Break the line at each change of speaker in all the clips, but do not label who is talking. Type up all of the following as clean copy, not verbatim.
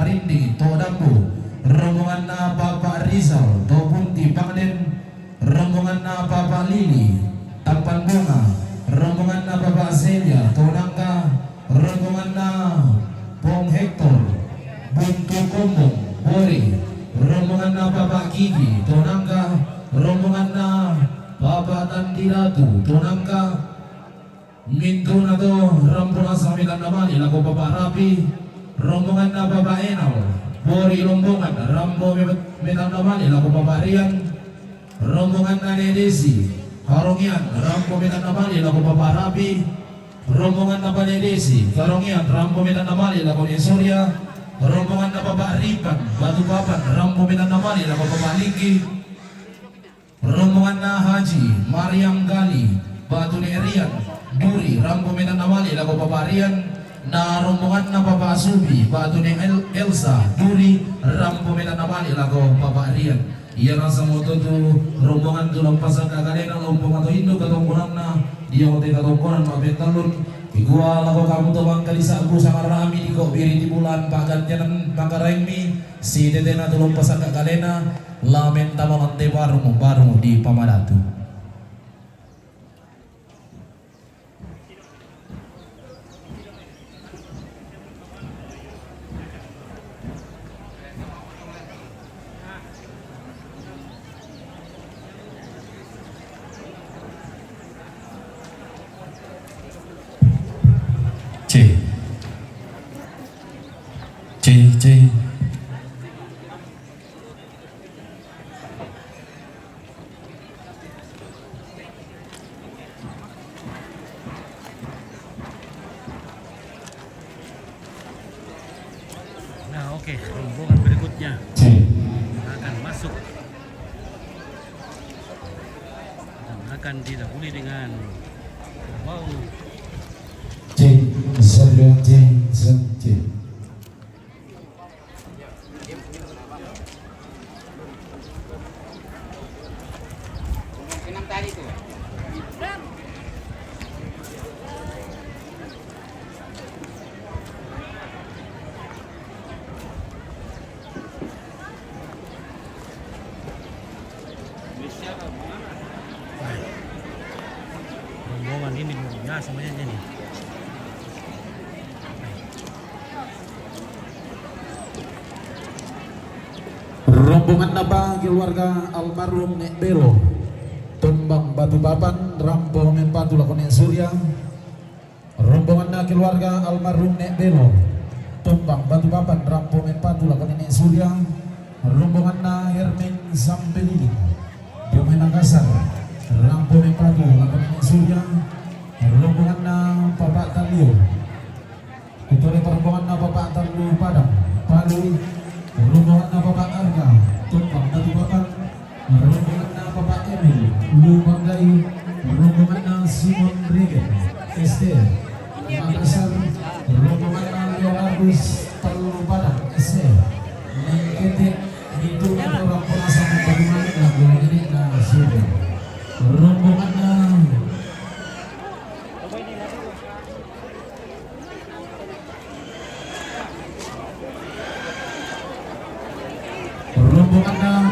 Bapak Rindi Todambu, rombongan na Bapak Rizal Tobunti Pangden, rombongan na Bapak Lili Tapan Bunga, rombongan na Bapak Zelia Tonangka, rombongan na Bong Hector Buntu Kumbung Bori, rombongan na Bapak Gigi Tonangka, rombongan na Bapak Tandilatu Tonangka, minto na to rombongan sa Mitan Namali lago Bapak Rapi, rombongan na Bapak Enal Bori rombongan Rambo Mitan Namali lago Bapak Rian, rombongan na Nedesi Karongian Rambo Mitan Namali lago Bapak Rapi, rombongan na Nedesi Karongian Rambo Mitan Namali lago ni Surya, rombongan na Bapak Ripan Batu Papan Rambo Mitan Namali lago Bapak Linggi, rombongan na Haji Mariam Gali Batu ni Rian Duri Rambo Mitan Namali lago Bapak Rian, na rombongan na Bapak Subi Batu ni Elsa Duri Rambo Mitan Namali lago Bapak Rian. Iya nasa mo to rombongan tulang pasang kagalena lompong atau Indo katongkonan na dia ko te katongkonan mabentalon igua lago kamu to bang kali sa aku sangar rami di kok biri di bulan pagantian pangkarengmi si tete na tulong pasang kagalena lamen tamalante baru di Pamadatu. C.
Nah, oke, rombongan berikutnya akan masuk dan akan didahului dengan wow
C.
rombongan ini luar biasa banyaknya nih.
Rombongan napa keluarga almarhum Nek Belo Tumbang Batu Papan Rambo Mempatu lakon Nek Surya, rombongan na keluarga almarhum Nek Belo Tumbang Batu Papan Rambo Mempatu lakon Nek Surya, rombongan na Hermin Sambelili Diomay Nakasar Rambo Mempatu lakon Nek Surya, rombongan na Bapak Talio ketua rombongan na Bapak Talio Padang Palu, rombongan na Bapak Arga Tumbang Batu Papan, rombongan na Bapak Emil Lumanggai, rombongan na Simon Regen SD Makassar, rombongan na Leonardus Palu Padang SC mengikuti itu orang penasang bagaimana lagu ini na sudah rombongan na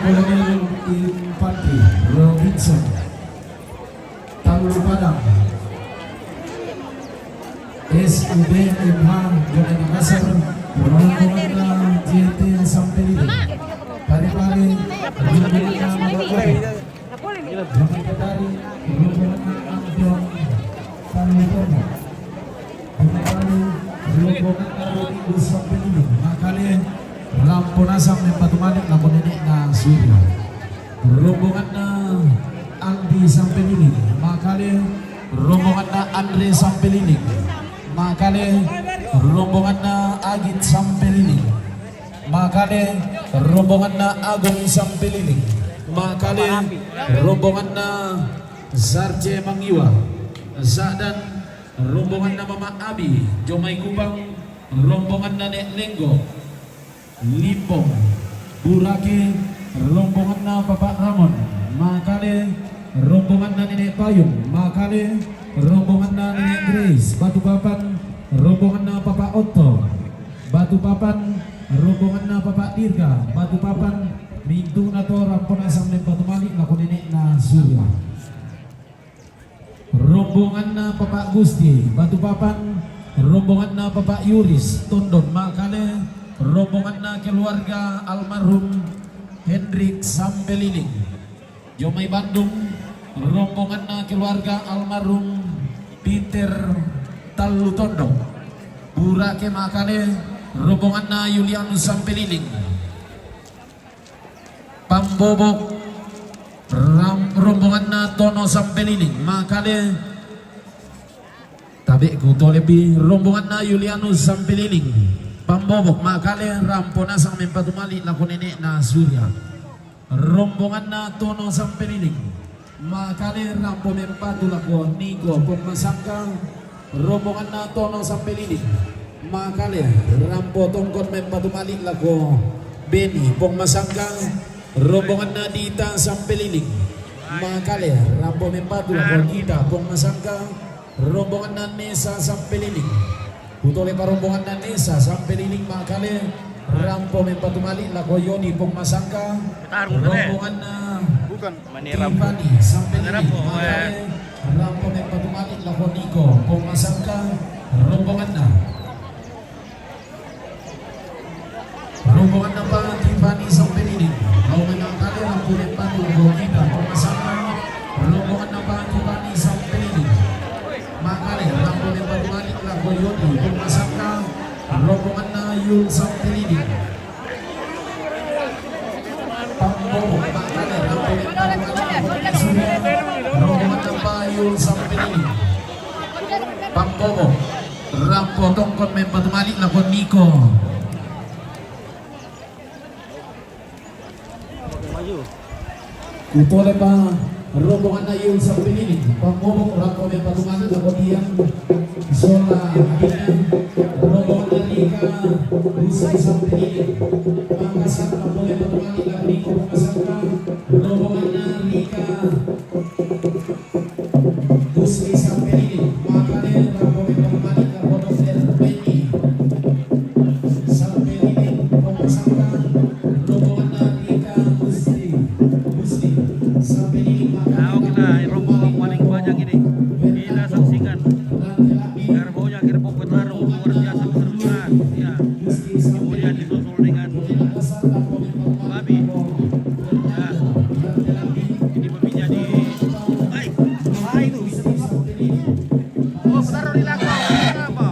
Kolonel Infantri Robinson Palu Padang SUB MH Jodan Makassar, rombongan na JT Sampelili Pari-pari, rombongan na Magakari Rombongan Kedari, rombongan na Ampion Palu-Pomo Pari-pari, rombongan na Robindo Sampelili Makali Lampunasang ng Patumanik na Nenek na Surya, rombongan na Andi Sampelinig Makali, rombongan na Andre Sampelinig Makali, rombongan na Agit Sampelinig Makali, rombongan na Agong Sampelinig Makali, rombongan na Sarje Mangiwa Zadan, rombongan na Mama Abi Jomay Kubang, rombongan na Nek Lenggo Limpong Buraki, rombongan na Bapak Ramon Makali, rombongan na Nenek Payung Makali, rombongan na Nenek Grace Batu Papan, rombongan na Bapak Otto Batu Batu Papan rombongan na Bapak Dirga. Batu Papan mintu na to rampon asam nem Batu Malik na kunenek na Surya. Rombongan na Bapak Gusti. Batu Papan rombongan na Bapak Yuris Tondon Makale. Rombongan na keluarga almarhum Hendrik Sampeliling Jomai Bandung. Rombongan na keluarga almarhum Peter Talu Tondong Burake Makale. Rombongan na Yulianus Sampeliling Pambobok. Rombongan na Tono Sampeliling Makale. Tabi kuto lebih rombongan na Yulianus Sampeliling Pambobok Makale. Rampona sang mempatumali laku nenek na Surya. Rombongan na Tono Sampeliling Makale. Rampo mempatu laku Niko Pemasangka. Rombongan na Tono Sampeliling Makale. Rampo tongkot mempatumali laku Beni Pemasangka. Rombongan na Dita Sampeliling Makale. Rampo mempatu laku Dita Pemasangka. Rombongan na Nesa Sampeliling Putole pa rombongan na Nesa Sampeliling Makale. Rampo mempatumali laku Yoni Pemasangka. Rombongan na Tiffany Sampeliling Makale. Rampo mempatumali laku Niko Pemasangka. Rombongan na pa Tiffany Sampeliling Laumay Makale. Rampo mempatu laku Kita Pemasangka. Rombongan na pa Tiffany Sampeliling Makale. Rampo mempatumali laku Yoni Pemasangka. Rombongan na Yul Sampeliling Pambobo Makale. Rampo mempatumali laku Surya. Rombongan na pa Yul Sampeliling Pambobo. Rampo tongkot mempatumali laku Niko. Kutole pa rombongan na Yul Sampeliling Pambobo. Rampo mempatumali laku Dian Zola Abinan. Rombongan na Rika Usai Sampeliling Makassar. Rampo mempatumali laku Niko Pemasangka. Rombongan na Rika Usai Sampeliling Makale. Rampo mempatumali laku Dr. Beni Sampeliling Pemasangka. Rombongan na Rika Gusti Sampeliling
Nah, oke lah, rombongan paling banyak ini kita saksikan. Gerbongnya gerbong Petarung luar biasa besar. Ya, kemudian disusul dengan babi. Ya, ini babinya di baik. Ah itu. Oh, Petarung di belakang. Apa?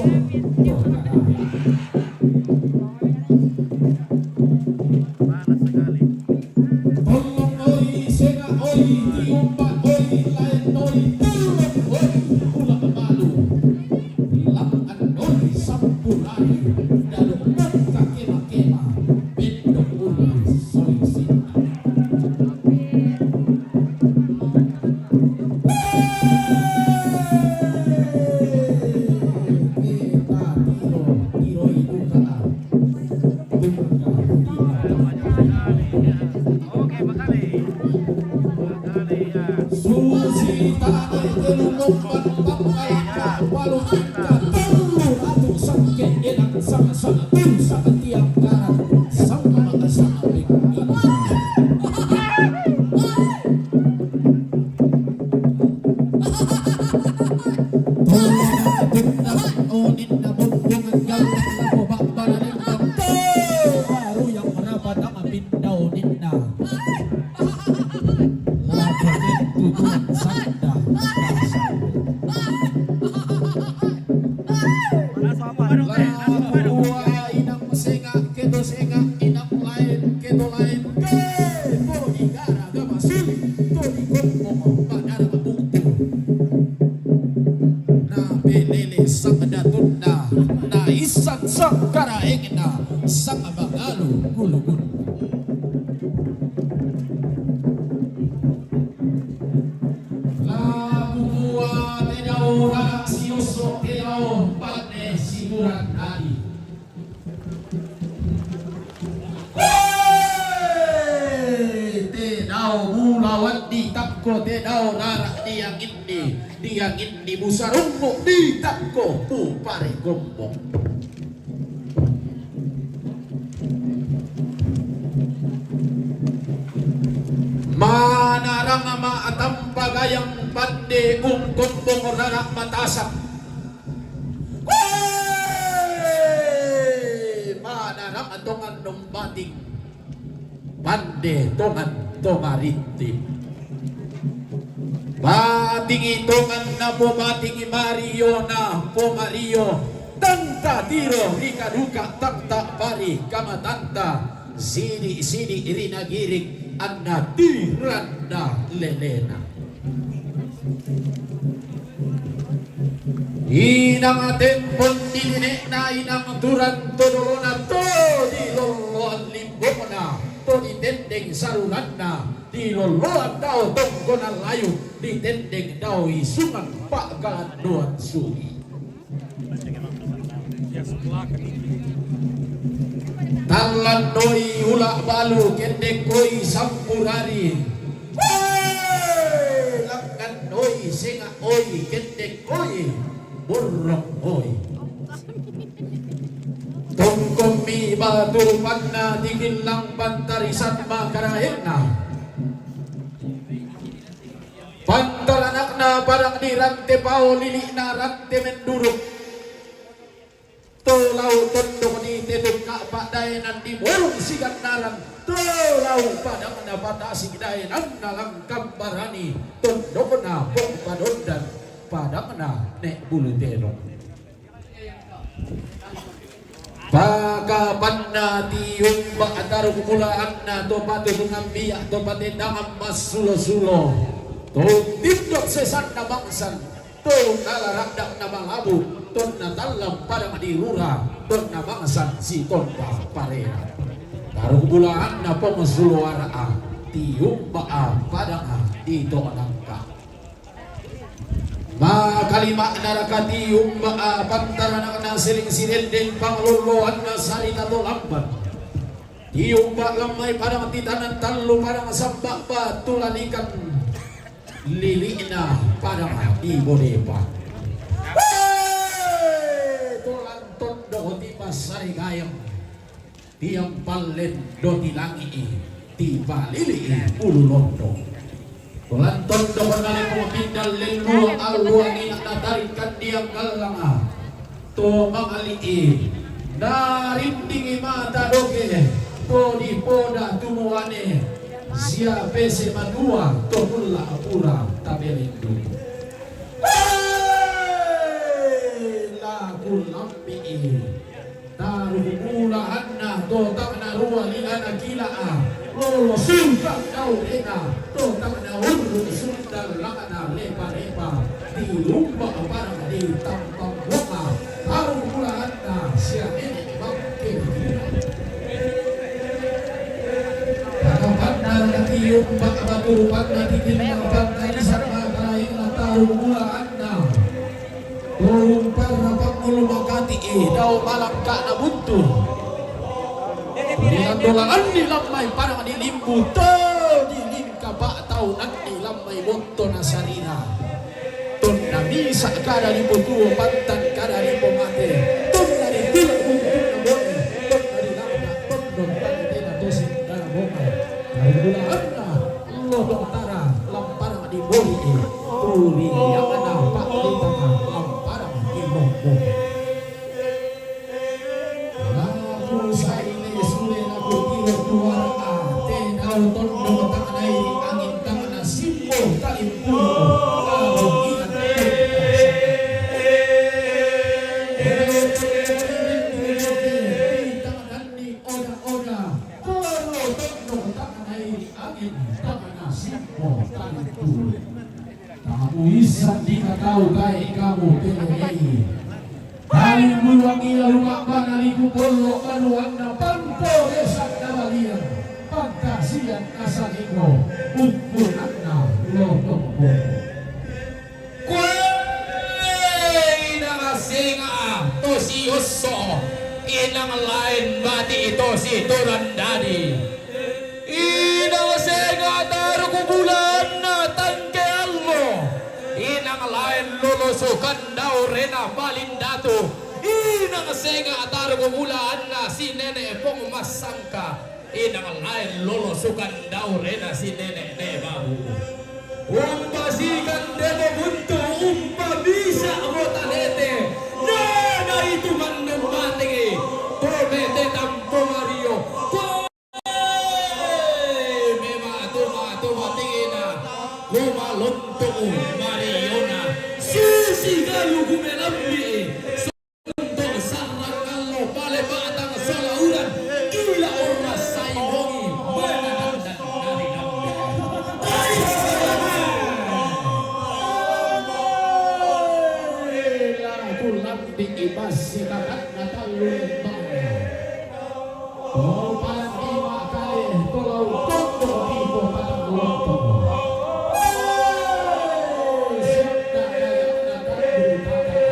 susol
Panas sekali.
tolong oi senga oi tiumpa oi lain oi tulung oi ulah malu lakan oi sampurani dalam muka kema-kema bendok ulu solisita tiro ibu kata
Oke, Bakali. Bakali ya.
Susi tanah telulung pakai walau angka telur atau sangke enak sama-sama sama tiap karat sama-sama baru yang merapat nama pindau ninna laporin tutuan sabda
Naso apa? Naso apa?
inang senga kedo senga inang lain kedo lain kedo igara gama suli to di gomo padara buktu na belele sabda tunda na isan sangkara engna sang abagalu gulu-gulu labu buah tedau rak siosok tedau pane siburan hari tedau mulawat di takko tedau narak diang indi busarungmu di takko pupare gombong manarang ama atam pagayang pande ungkon bongorara matasak manarang atongan nombating pande tongan tongariti batingi tongan na pumatingi Mario na pumario tanta tiro rika duka tanta pari kamatanta sini irina girik anna tiranda lelena inang atempon didinek na inang turan todolona to di loloan limbona to di tendeng sarulan na di loloan daw tongkonan layu di tendeng daw isungan pagalan doan suhi talan doi ulak balu kendek koi sampurari lakan doi singa oi kendek koi burrong oi tongkomi batur panna digilang pantarisan makarahenna pantal anakna parang di rante pao lili na rante menduruk tolau tondong di teduk kak padayanan di burung sigat nalang tolau padang nabatasi dayanan nalang kambarani tondong na pong padondan padang na nek bulu terong pakapanna tiung ba'ataru kumulaan na to patu pengambiak to patendangam mas sulo-sulo to tindok sesan na bangsan to nalarakdak na mangabu to natalam pada madirura to na bangsan si tonda parera taru kumulaan na pemasulo araa tiung ba'a padang dito anangka makalima narakati umma pantaran na siling-siling din pangluluan na sarita to lambat tiumba lamay parang titanan talo parang sambak batulanikan lilina parang di bodepa tulan tondo di pasari gayam tiang palen do tilangi ti palili ulu londo tulan tondo kanali mo pindal lelu alwa ni natarikan dia kalanga to mangali narindingi mata doge to di poda tumuane sia pese madua to pula apura tabelindu lagu
kulambi tarumulahan na totang na ruwa nila na kilaa lolo sultan daw ina totang na urun sultan lakana lepa-lepa di lumba parang di tampang boka tarumulahan na siya ini bangkit kakapandang na tiyong bakabaturupan na titinang bangkay sa kakain na tarumulahan na tulong para pangulumakati daw malangka na bunto nilandolangan nilang may parang nilimbuto nilimka ba tao nang nilang may bunto na sarina ton na misa kada libuto pantan kada libo mate ton na nitila bunto na bote ton na nilangka ton don panite na tosin na boka narindulaan na lodong tara lamparang di bori tuli yang ana pak ditaka lamparang di boko lagu saile sule lagu tiro tuara ate dau tondo tanganai angin tangan simbo talimpu lagu ingat tangan di oda-oda koro tondo tanganai angin tangan simbo talimpu kamu isap dikatau kai kamu pelei hari mewangi rumah banaliku bolok kanuan na panto desak nabalian pagkasian asaliko ukur anna lotokbo
inang singa to si Uso inang lain mati ito si Turandadi inang singa taruh kubulan na tangke almo inang lain lulusukan daw rena balindatu inang singa taruh kubulan na si Nene Pong Masangka inang lain lulusukan daw rena si Nene Nebabu umpasikan demo buntu umpa bisa rota nete nada itu mandem mati promete tampo Mario mema tuma tingina kuma lonto Mariona sisi galu kumelambi sonto sarang kallo pale batang salauran gila ormas saibongi mana dan dari nambi
lambi ibas sikakat na talun bangga oh palang lima kali tolong tondo tipo patang lontong Sonda dayak na tandu tata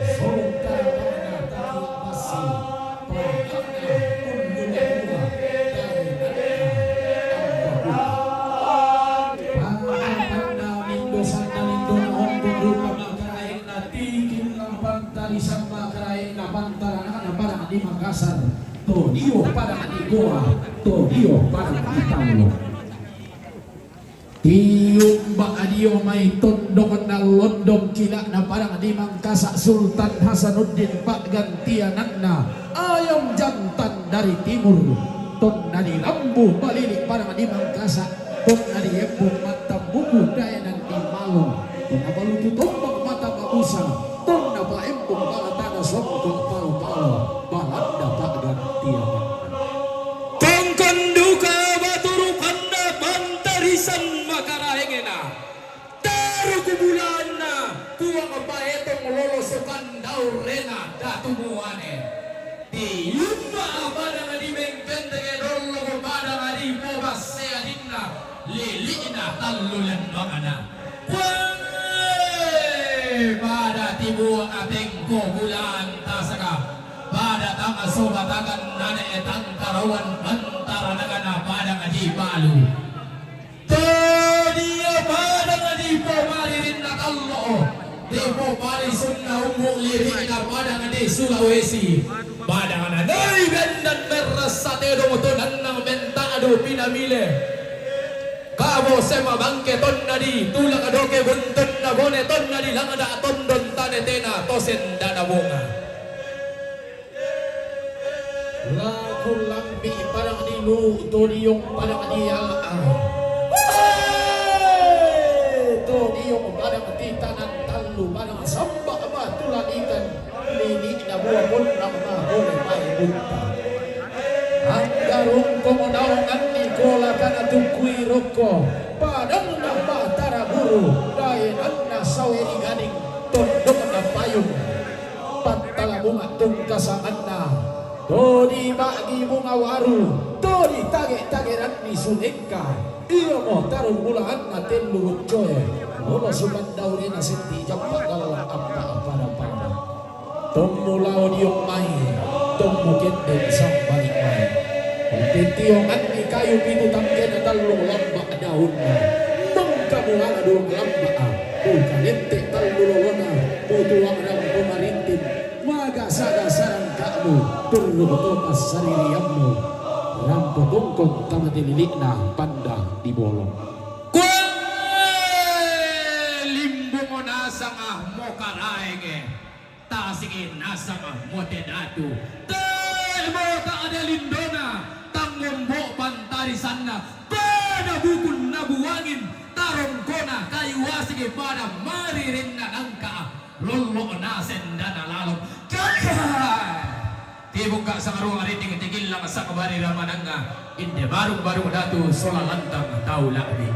Sonda mana taki basi Pagkakna kundulah dua dari nana Pagkakna mindo sanda lindo na hombong rupa makarain na tigil ng pantalisan makarain na pantalan na parang di Makassar Todio parang di Goa Todio parang di Talo Tiyong ba adiyo may tondok na londong kila na parang di Mangkasa Sultan Hasanuddin paggantianan na ayam jantan dari timur ton na di Lambu balilik parang di Mangkasa ton na di Embong mata buku dayanan di Malong ton na balutu tombak mata mabusa ton na ba Embong balatana songkong palo-palo balanda paggantianan
Kongkon duka baturupan na bantarisan makarahengena taruh kubulan na tuang baetong lolosukan daw rena datumuane di yumba abada nga di mengkentenge rollo abada nga di pobas seadinna lilina talulan mangana pada tibu ating kubulan tasaka pada tanga sobatakan nane etang karawan antara nagana pada ngadi balu dia pada ngadi po maririn na kallo di po pari sunna umuk lirin na pada ngadi Sulawesi pada ngana dari bendan meras sate domotonan ng bentado pinamile kabo sema bangke ton nadi tulak adoke buntun na gone ton nadi lang ada tondon tanetena tosen dana bunga
laku lambi parang di lu todiyong parang di alaan todiyong parang di tanan talu parang samba ba tulan ikan buah pun nama boleh main bunta. Anggarung komonaungan Nikola kana tukui roko padang na batara buru daya anna saweri gading tondok na payung pantala bunga tungkasa anna todi bagi bunga waru todi tage-tageran ni suneka iyo mo tarong bulaan na telu coy ulo suman daw rin na senti jampak galang apa pada tumulaw niyong may tumukit din sa balik may titiyongan ni kayo pinutangkin na talong lamba daun na mangkamuhala doang lamba bukalente talulungan na putuwang ng pumarintin magasagasaran kamu turlubutokas saririyam mo rampotungkong kamatililik na panda di bolong
limbo mo nasa nga mo karaenge tasigin nasa nga mo tedatu tel mo ta ada lindona tangombo pantarisan na pada bukun na buwangin tarong ko na kayuwasige pada maririn na nangka lolo na senda na lalong tibok ka sa karuang ariting tigil lang sa kabari ramanan nga inde barong-barong datu solalantang tau lakbi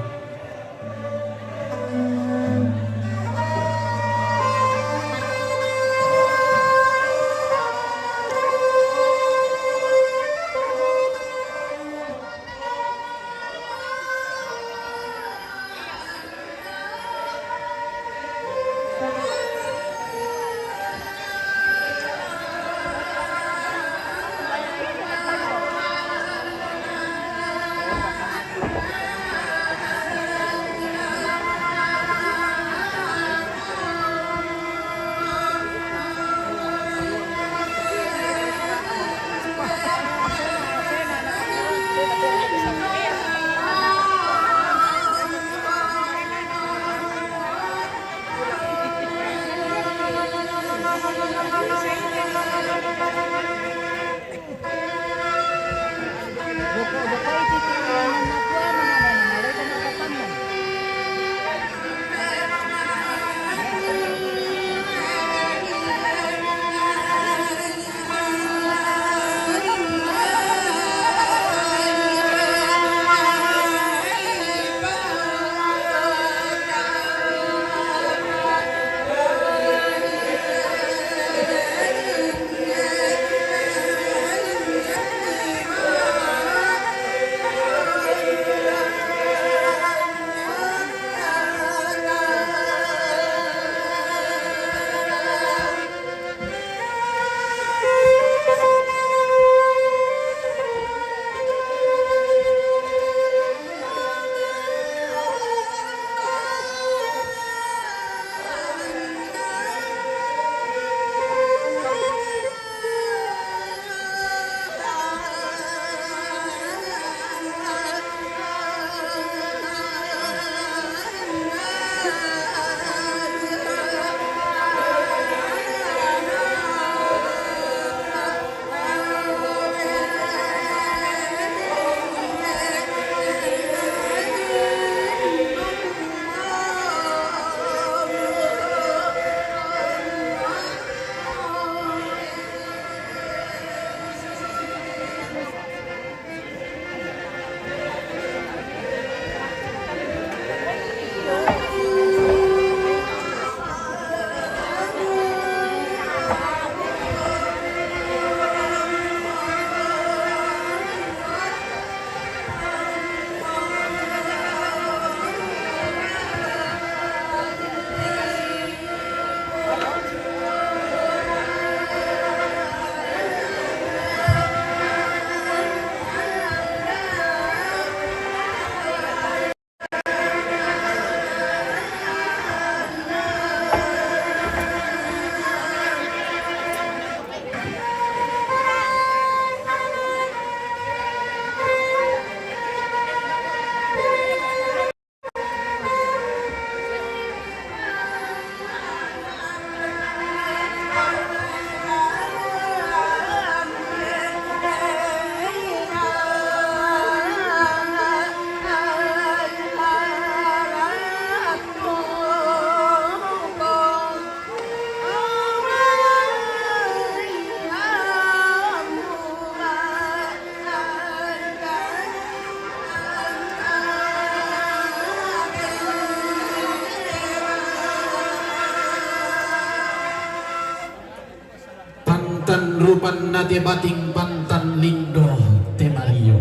Pantan rupan nate bating pantan lindo temalio.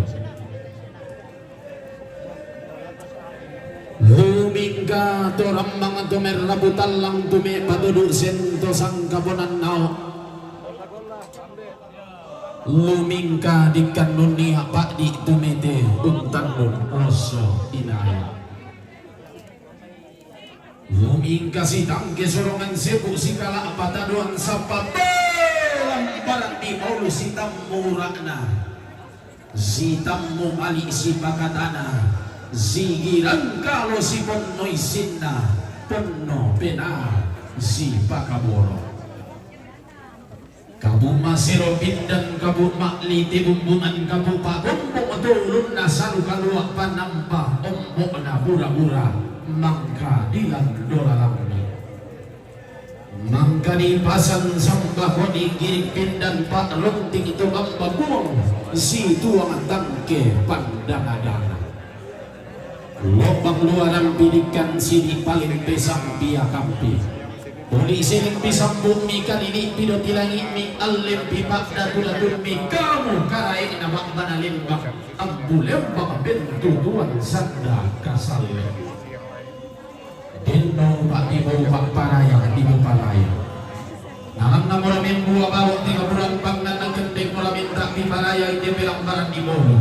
Lumingka torang mga tumerrabutan lang tume patuduk sento sang kabonan nao. Lumingka di kanunia pak di tumete untan nun oso inaya. Lumingka si tangke sorongan sepu si kala pataduan sa papelang barang di maulu si tamu rakna. Si tamu mali si pakatana. Zigiran kalau si penuh isinna penuh benar si pakaboro. Kabu masiro pindan kabu makliti bumbungan kabu pakumpung turun nasalu kaluak panampa ombok na pura-pura mangka dilang dola lamni. Mangka di pasan sampah kodi giring pindan pak lonting itu gamba buang si tuang tangke pandang-adang. Lobang luaran pidikan sini paling pesang pia kampi. Polisi yang pisang bumi kali ini pidot langit mi alim pipak datu mi kamu karai nama banalin bak ambu lembang bentu tuan sanda kasal. Dino pak ibu pak paraya ibu paraya. Nalang namora minggu bawa 3 bulan pang nanang kendeng mula minta di paraya ini bilang barang di bolu.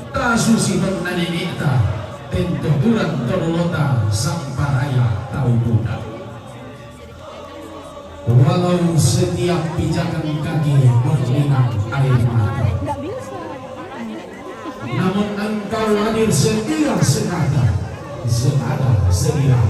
Tasusi don naninita. Tento bulan torolota samparaya tahu budak. Walau setiap pijakan kaki berlinang air mata, namun engkau hadir sedia senada sedia.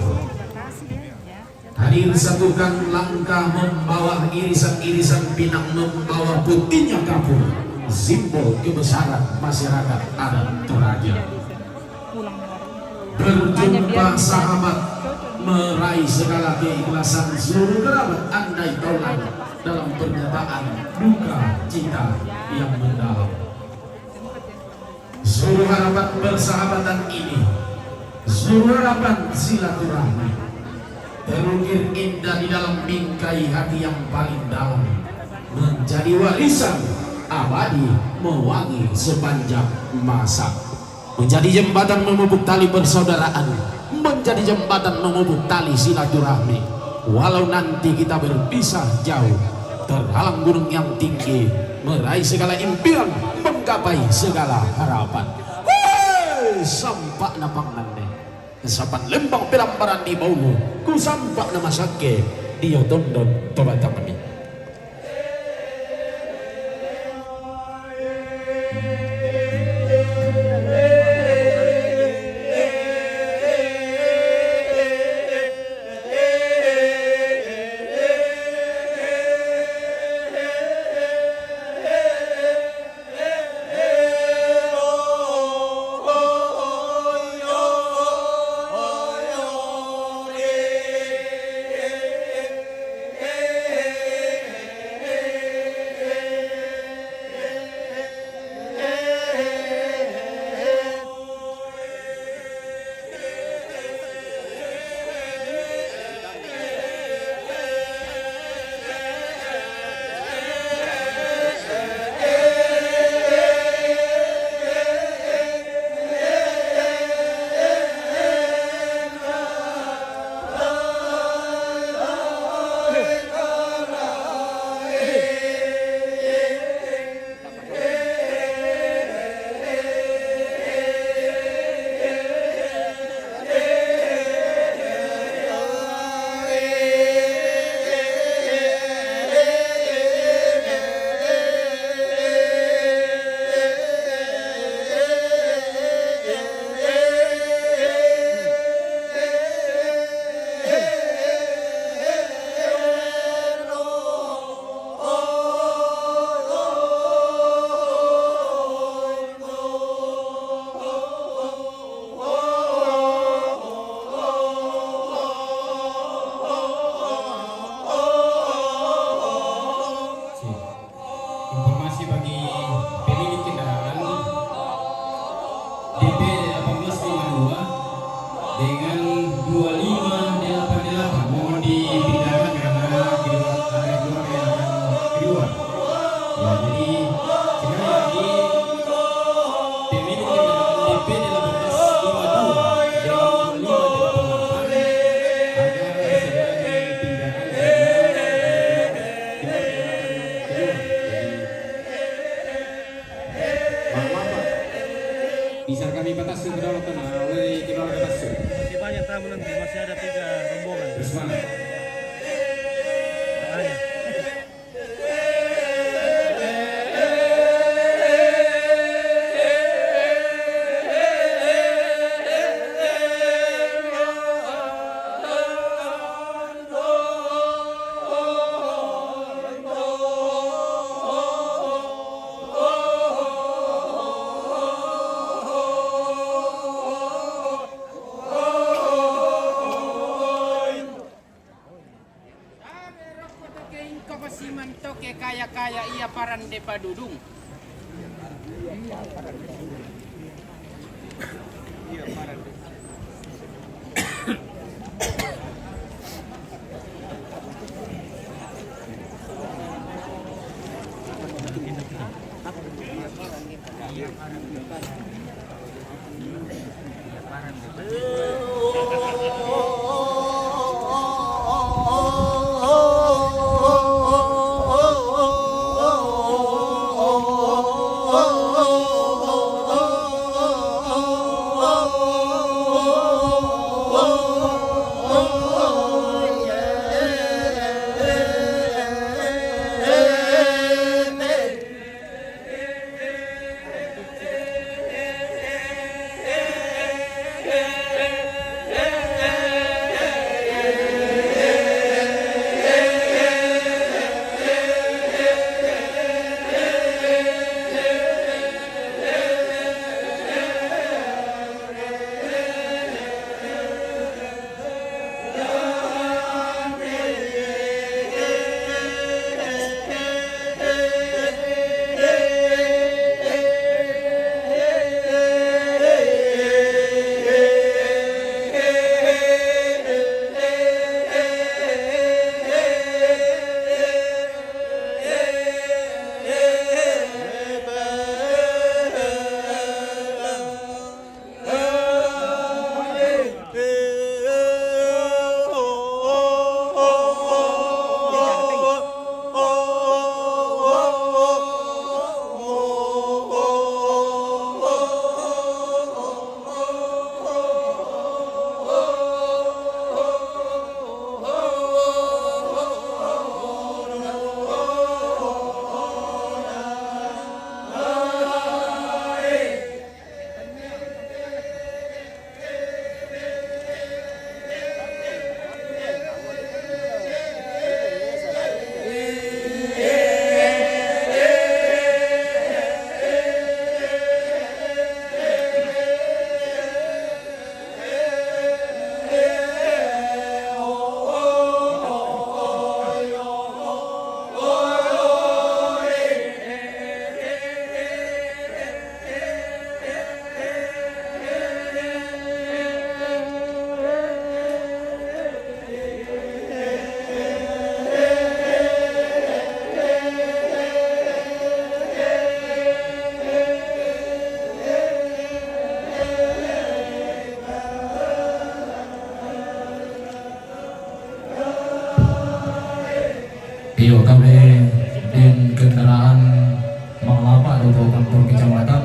Hadir satukan langkah membawa irisan-irisan pinang membawa putihnya kapur, simbol kebesaran masyarakat adat Toraja. Berjumpa sahabat meraih segala keikhlasan seluruh kerabat andai taulan dalam pernyataan duka cita yang mendalam. Seluruh harapan persahabatan ini, seluruh harapan silaturahmi terukir indah di dalam bingkai hati yang paling dalam, menjadi warisan abadi mewangi sepanjang masa. Menjadi jembatan memupuk tali persaudaraan, menjadi jembatan memupuk tali silaturahmi. Walau nanti kita berpisah jauh, terhalang gunung yang tinggi, meraih segala impian, menggapai segala harapan. Sampak na panganne, sapan lembang perambaran di bawah, ku sampak na masake, dia tondon tobatang kami.
ko si mantok ke kaya-kaya ia paran de padudung.
Iyo kami din kendaraan mengelapa atau kantor kecamatan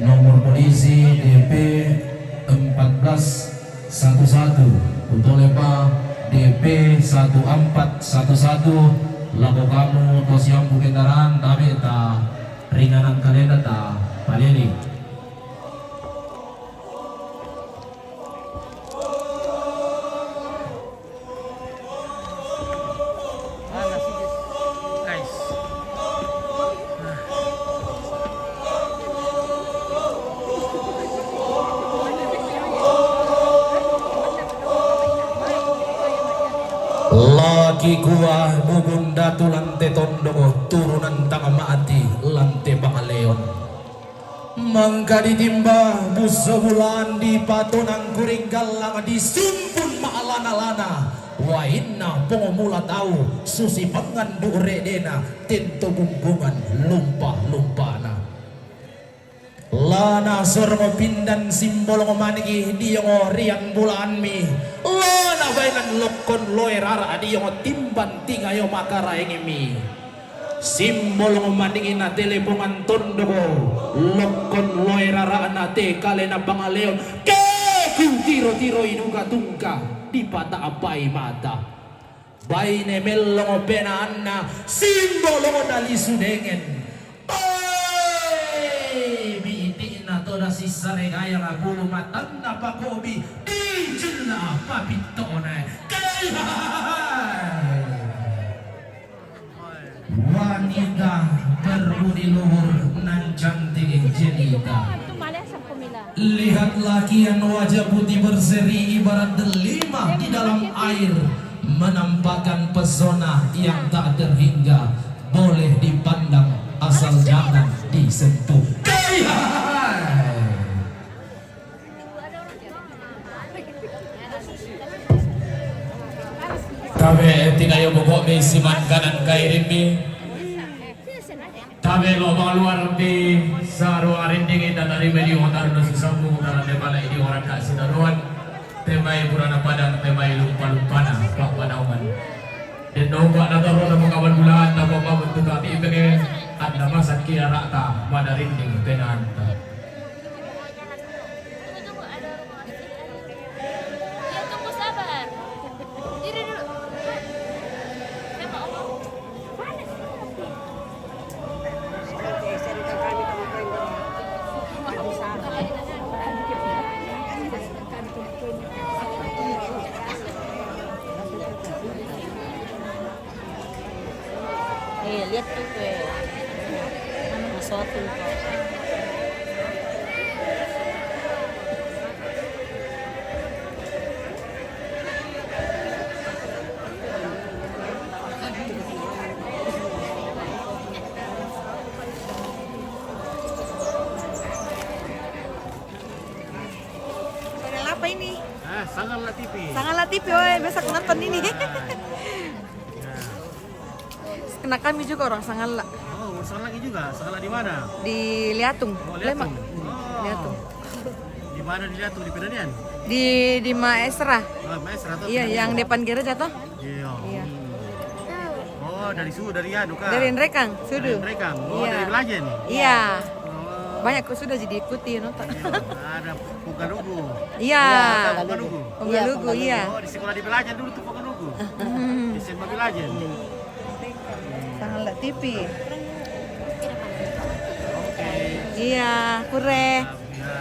nomor polisi DP 1411 untuk lepa DP 1411 laku kamu tos yang kendaraan kami ta ringanan kalian ta palili.
Guys.
Laki gua bubunda tu lante tondongo turunan tanga maati lante bangaleon mangka ditimba buso bulan di patunang kuring galang disumpun maalana-lana wa inna pengomula tahu susi pangan dure dena tento bungkungan lumpah-lumpana lana sormo pindan simbol ngomanigi diyongo riang bulan mi lana bainan lokon loe rara diyongo timban tingayo makara mi simbol ngomanigi na telepongan tondoko lokon loe rara na te kale na bangaleon ke tiro-tiro inuga tungka di pata apai mata baine mellongo penaanna simbol ngodali sudengen toda sisa regaya ngabulu matanda pakobi di jena papitone kaya wanita berbudi luhur nan cantik jelita lihat laki yang wajah putih berseri ibarat delima di dalam air menampakkan pesona yang tak terhingga, boleh dipandang asal jangan disentuh.
Tabe tinayo bukok ni siman kanan kay Rimbi. Tabe lo bang luar di saru arinding ita dari medio hotar no sisambung dalam debala ini orang tak sinaruan. Temai purana padang temai lupa-lupana pak panaungan. Dan nombak na taro na mga bulan na pamabot tati ibigay at namasat kaya rata mana rinding penanta.
Ya tunggu sabar. Diri dulu. Saya mau ngomong.
Lihat tuh sesuatu
Channel apa ini?
Sangatlah TV.
Sangatlah TV, woy. Besok nonton ini. Kena kami juga orang Sangatlah.
Oh, salah lagi juga. Salah di mana?
Di Liatung,
Oh,
Lembang.
Oh.
Liatung.
Di mana di Liatung? Di Pedanian?
Di Maesra.
Oh, Maestra atau
Iya, yang depan gereja toh.
Iya.
Iya.
Oh, dari dari anu kah?
Dari Nrekang,
Dari
sudah.
Rekang. Oh,
Iya.
dari Belajen.
Iya.
Oh.
Banyak kok sudah jadi ikuti nonton.
Ada Pukalugu.
Iya.
Pukalugu.
Penggalugu, iya.
Oh, di sekolah di Belajen dulu tuh Pukalugu. Di SMA Belajen.
Sangatlah TV.
Oke.
Iya, kure.
Ya.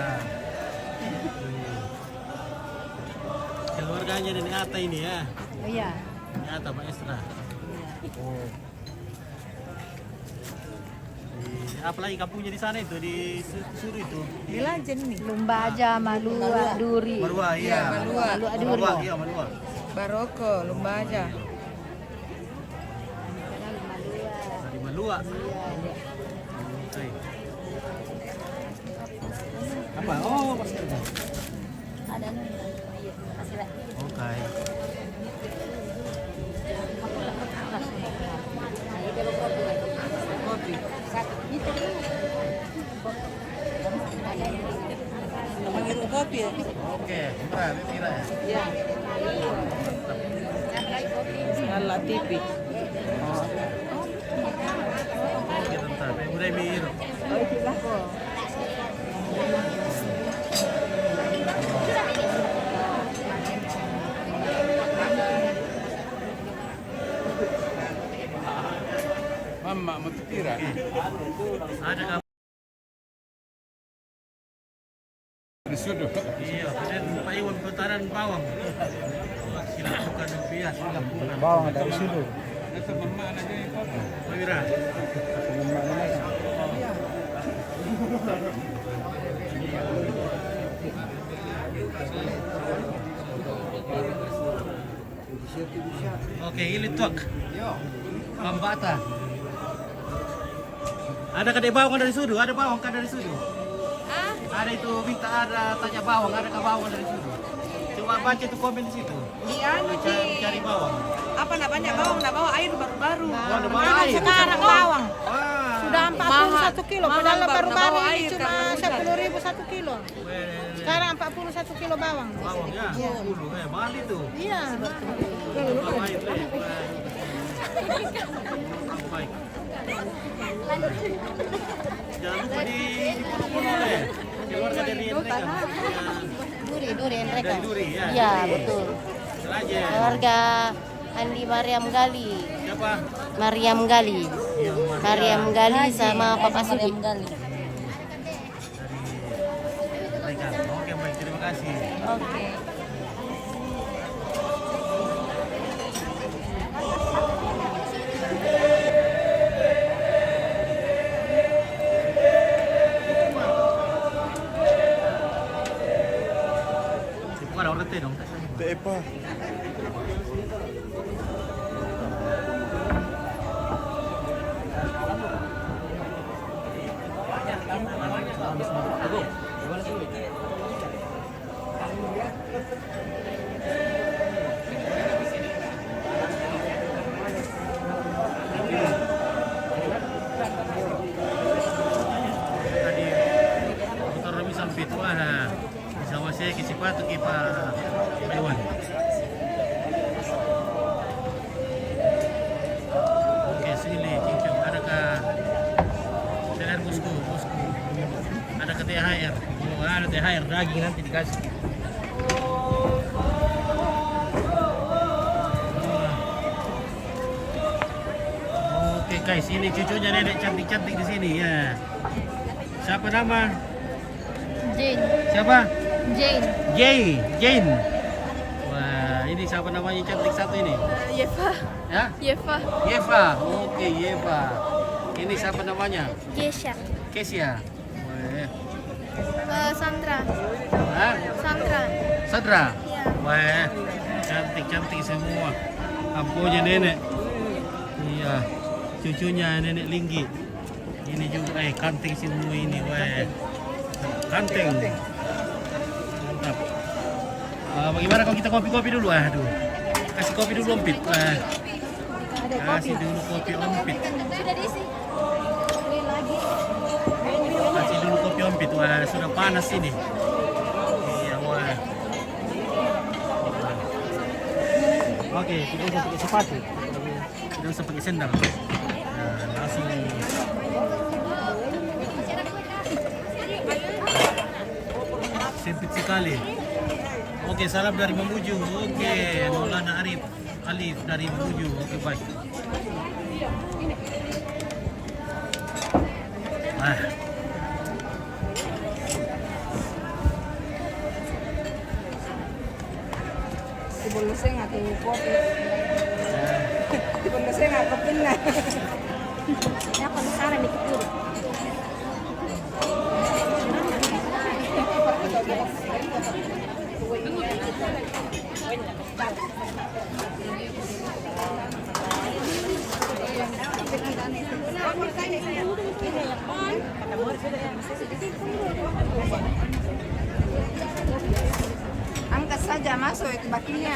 Keluarganya dari Ata ini ya.
Iya.
Ini Ata Maestra. Oh. Apalagi kampungnya di sana itu di Suru itu.
Di Lajen nih.
Lumbaja, Malua, Duri.
Marua,
Iya,
iya.
Malua.
Marua, iya Marua.
Baroko, Lumbaja.
Dari Malua. Oke. Apa? Oh, pasti ada.
Ada nih. Kasih lah.
Oke.
Kopi. Minum kopi ya?
Oke, murah, mira ya.
Iya. Sangatlah TV.
Oke, bentar. Udah mir.
Oh, itu lah kok.
Mama mau tira. Ada kamu. Iya, dan Pak Iwan putaran bawang. Silakan rupiah, silakan. Bawang ada di situ. Pak Wira. Oke, ini tuak. Pambata. Ada kadek bawang dari sudu, ada bawang kan dari sudu. Ada itu minta ada tanya bawang, ada ke bawang dari situ. Coba baca itu komen di situ.
Di anu
Cari bawang.
apa namanya bawang? Nak bawa air baru-baru.
Oh, ada bawang
Mahal
air.
sekarang bawang.
Wah.
Sudah 41 kilo. Padahal baru-baru ini
air
cuma
karena hujan.
10.000 1 kilo. Sekarang 41 kilo bawang.
Bawang ya. Dulu mahal itu.
Iya.
Bawang air. Baik. Jangan lupa di Pono-Pono deh. Keluarga dari mereka.
Duri mereka.
Dari Duri ya.
Iya,
Duri.
betul.
Selaje.
Keluarga Andi Mariam Gali.
Siapa?
Mariam Gali.
Iya,
Mariam Gali sama Papa Sudi.
Mereka. Oke, baik. Terima kasih.
Oke.
Bukan orang teh dong.
Apa?
sepatu ke Pak Iwan. Oke, sini cincang. Adakah THR bosku? Adakah THR? Oh, ada THR daging nanti dikasih. Oke guys, ini cucunya nenek cantik-cantik di sini ya. Siapa nama?
Jane.
Siapa?
Jane.
Jane. Wah, ini siapa namanya cantik satu ini?
Yeva.
Ya? Yeva. Oke, Yeva. Ini siapa namanya?
Gesha.
Kesia. Wah.
Sandra.
Hah? Sadra.
Iya.
Wah, cantik-cantik semua. Ampunya nenek. Iya. Cucunya nenek Linggi. Ini juga kanting semua ini. Wah. Kanting. Mantap. Bagaimana kalau kita kopi-kopi dulu? Aduh. Kasih kopi dulu Ompit. Kasih dulu kopi Ompit.
Sudah diisi.
Kasih dulu kopi Ompit. Wah, sudah panas ini. Iya, wah. Oke, tidak usah pakai sepatu. Tidak usah pakai sendal. Nah, langsung sempit sekali. Oke, salam dari Mamuju. Oke, Maulana Alif dari Mamuju. Oke, baik.
Ibulusing aku kopi. Ibulusing aku pindah.
Ya, kalau sekarang dikit dulu.
Angkat saja masuk itu bakinya.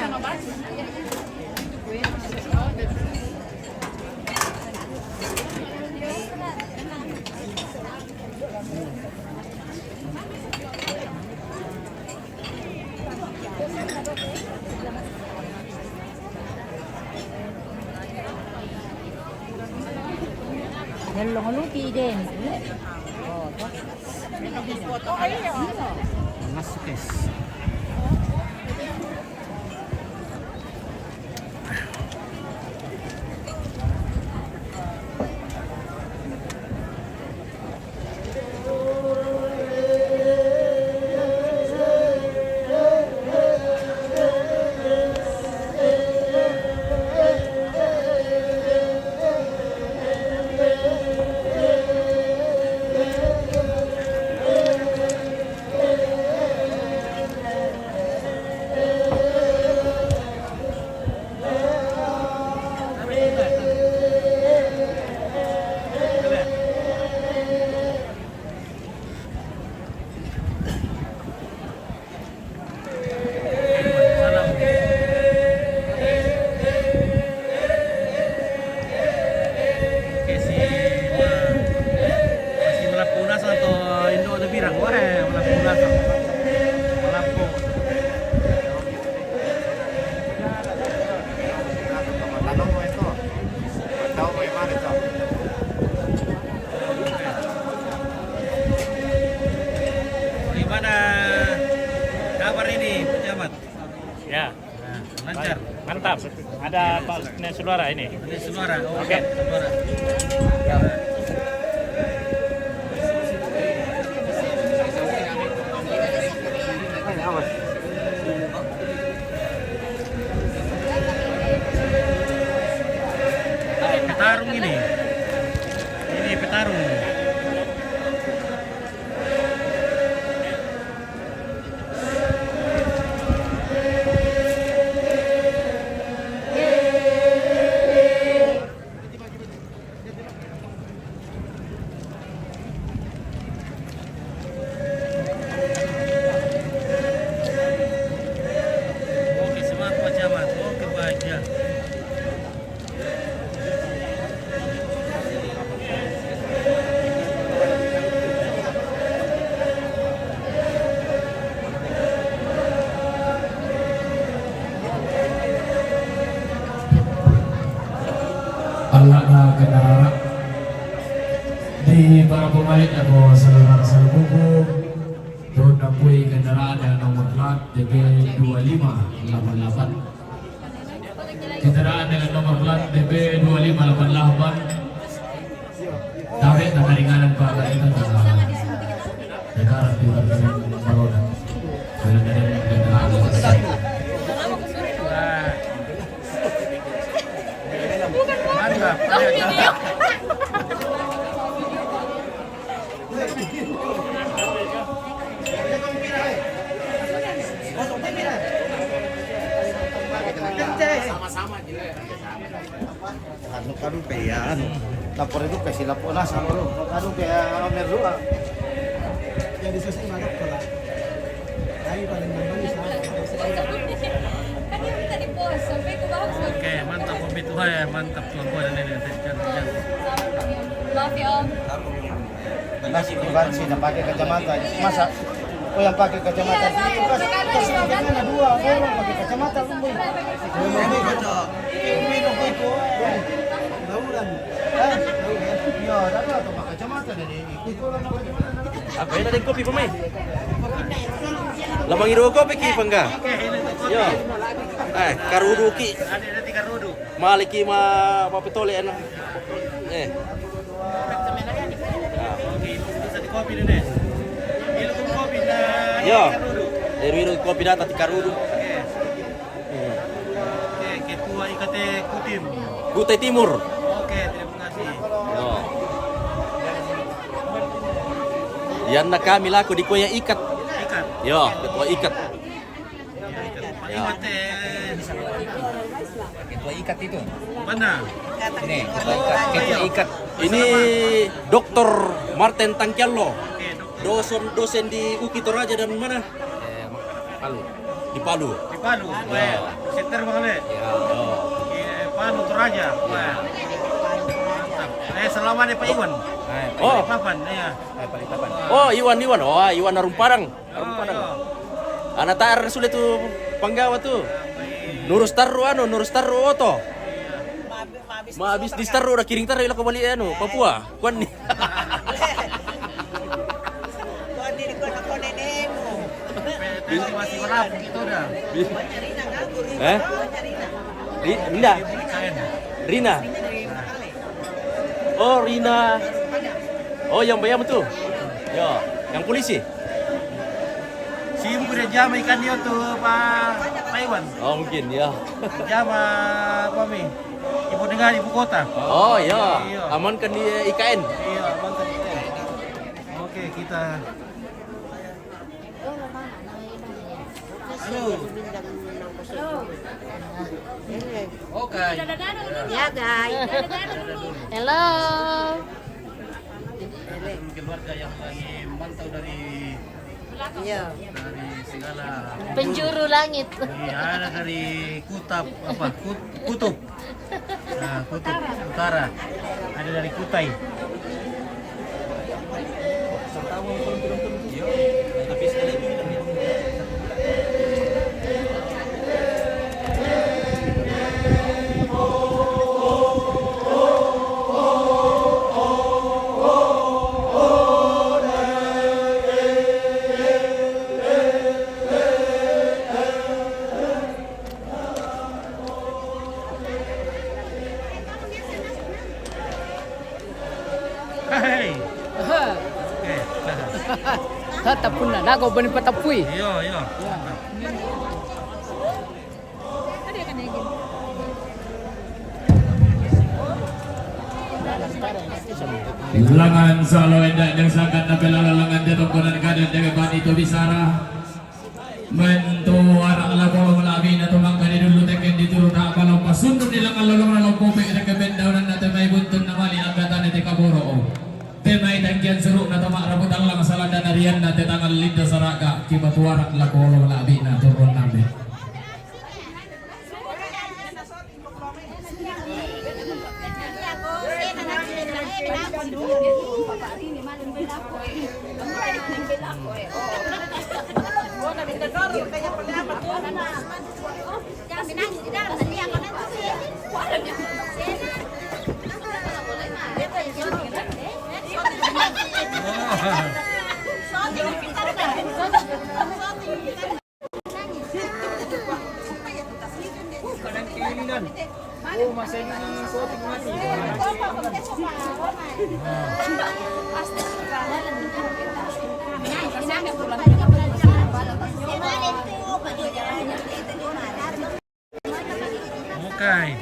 Hello, lupi din.
Masuk, guys.
Ya,
Lancar.
mantap. Ada Pak Saudara ini.
Ini Saudara.
Oke.
Saudara. Petarung ini. Ini petarung. Oke, semangat Pak Camat. Oke, baik ya.
kasih para pemain atau saudara buku. Doon na po'y kendaraan ng nomor plat DB 2588. Kendaraan dengan nomor plat DB 2588. Dami na karinganan pa kanina sa negara di Barona. Wala na rin kendaraan ng
Kanu kaya lapor itu kasi lapor na sa lolo. Kanu kaya merua. Yang disusun mantap pala. Tayo pa rin naman isa.
Oke, mantap pembituhan ya, mantap tuan gua dan ini.
Maaf ya Om.
Nasi bukan sih na pakai kacamata. Masa oh yang pakai kacamata sih pas mana dua orang pakai kacamata lumpuh. Ini kacau. Ini kok itu. Lauran. Ya, ada atau pakai kacamata dari ikut orang apa.
Apa yang ada kopi pemain? Lamang iru kopi ki pangga. Yo. Karudu ki.
Ada 3 karudu.
Maliki ma papetole ano.
Oke, bisa di kopi nih. Ilu kopi na.
Yo. Iru kopi data ti karudu.
Oke, ketua IKT Kutim.
Kutai Timur.
Oke, terima kasih.
Yo. Yan na kami lako di kuya ikat.
Ikat.
Yo, ketua ikat.
Ya. Ingat
Ketua ikat itu.
mana?
Ini ketua ikat.
Ini Dr. Martin Tangkiallo.
Oke, dokter.
Dosen di UKI Toraja dan mana?
Palu.
Di Palu.
Di Palu. Wah, seter banget.
Ya.
Palu Toraja. Wah. Selama di Pak Iwan.
Oh.
Papan, ya.
Oh, Iwan. Oh, Iwan Arumparang.
Oh, iya.
Anak tar sulit tuh panggawa tuh. Nurus Tarru Oto. Habis di Tarru udah kiring tar ila kembali anu Papua. Kuan ni.
Masih berapa gitu dah.
Rina. Oh, Rina. Oh, yang bayam tuh. Ya, yang polisi.
Sim udah jam ikan dia tuh Pak Iwan.
Oh, mungkin ya.
Jam apa mi? Ibu negara ibu kota.
Oh, ya.
Iya.
Amankan di IKN.
Iya, mantap. Oke, kita
Oke.
Ya guys. Hello.
mungkin keluarga yang lagi mantau dari segala
Penjuru langit.
ada dari Kutub. Nah, Kutub Utara. Ada dari Kutai. Hei. Oke.
Tatapun na nago bani patapui.
Iya.
Langan solo endak yang sangat nabela langan dia tongkonan kadan jaga bani to bisara. Mentu arang lakolong labi na tumangkan dulu teken diturun na balong pasundot nilang alolong na lompope na kabendaunan na temay buntun na mali agatan na tekaboro. Temay tangkian seruk na tamak rabut ang lang salada na riyan na tetangal linda saraka kibatuarak lakolong labi na turun nabi.
Oh, masa ini syuting mati.
Okay.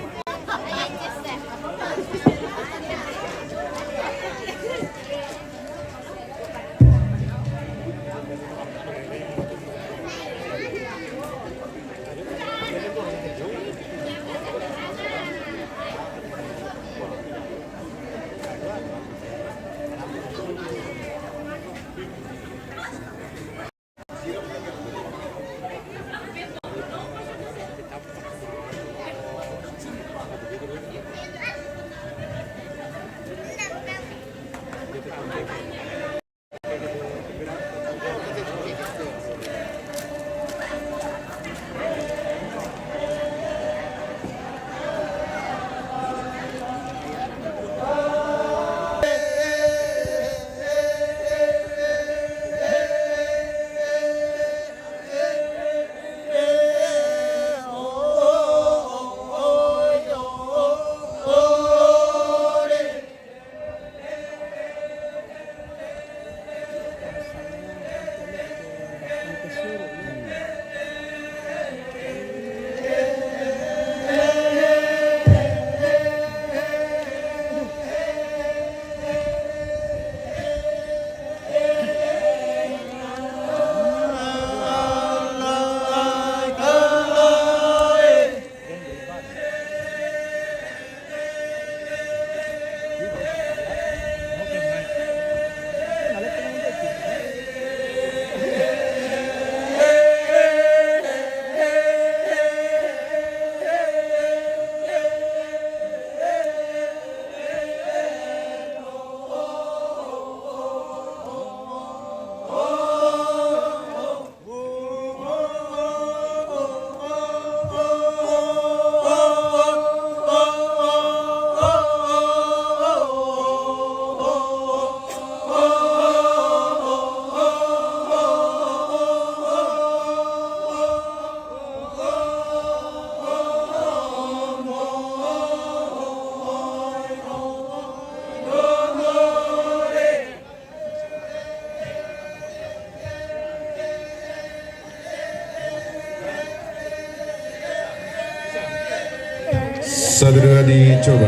Saudara dicoba.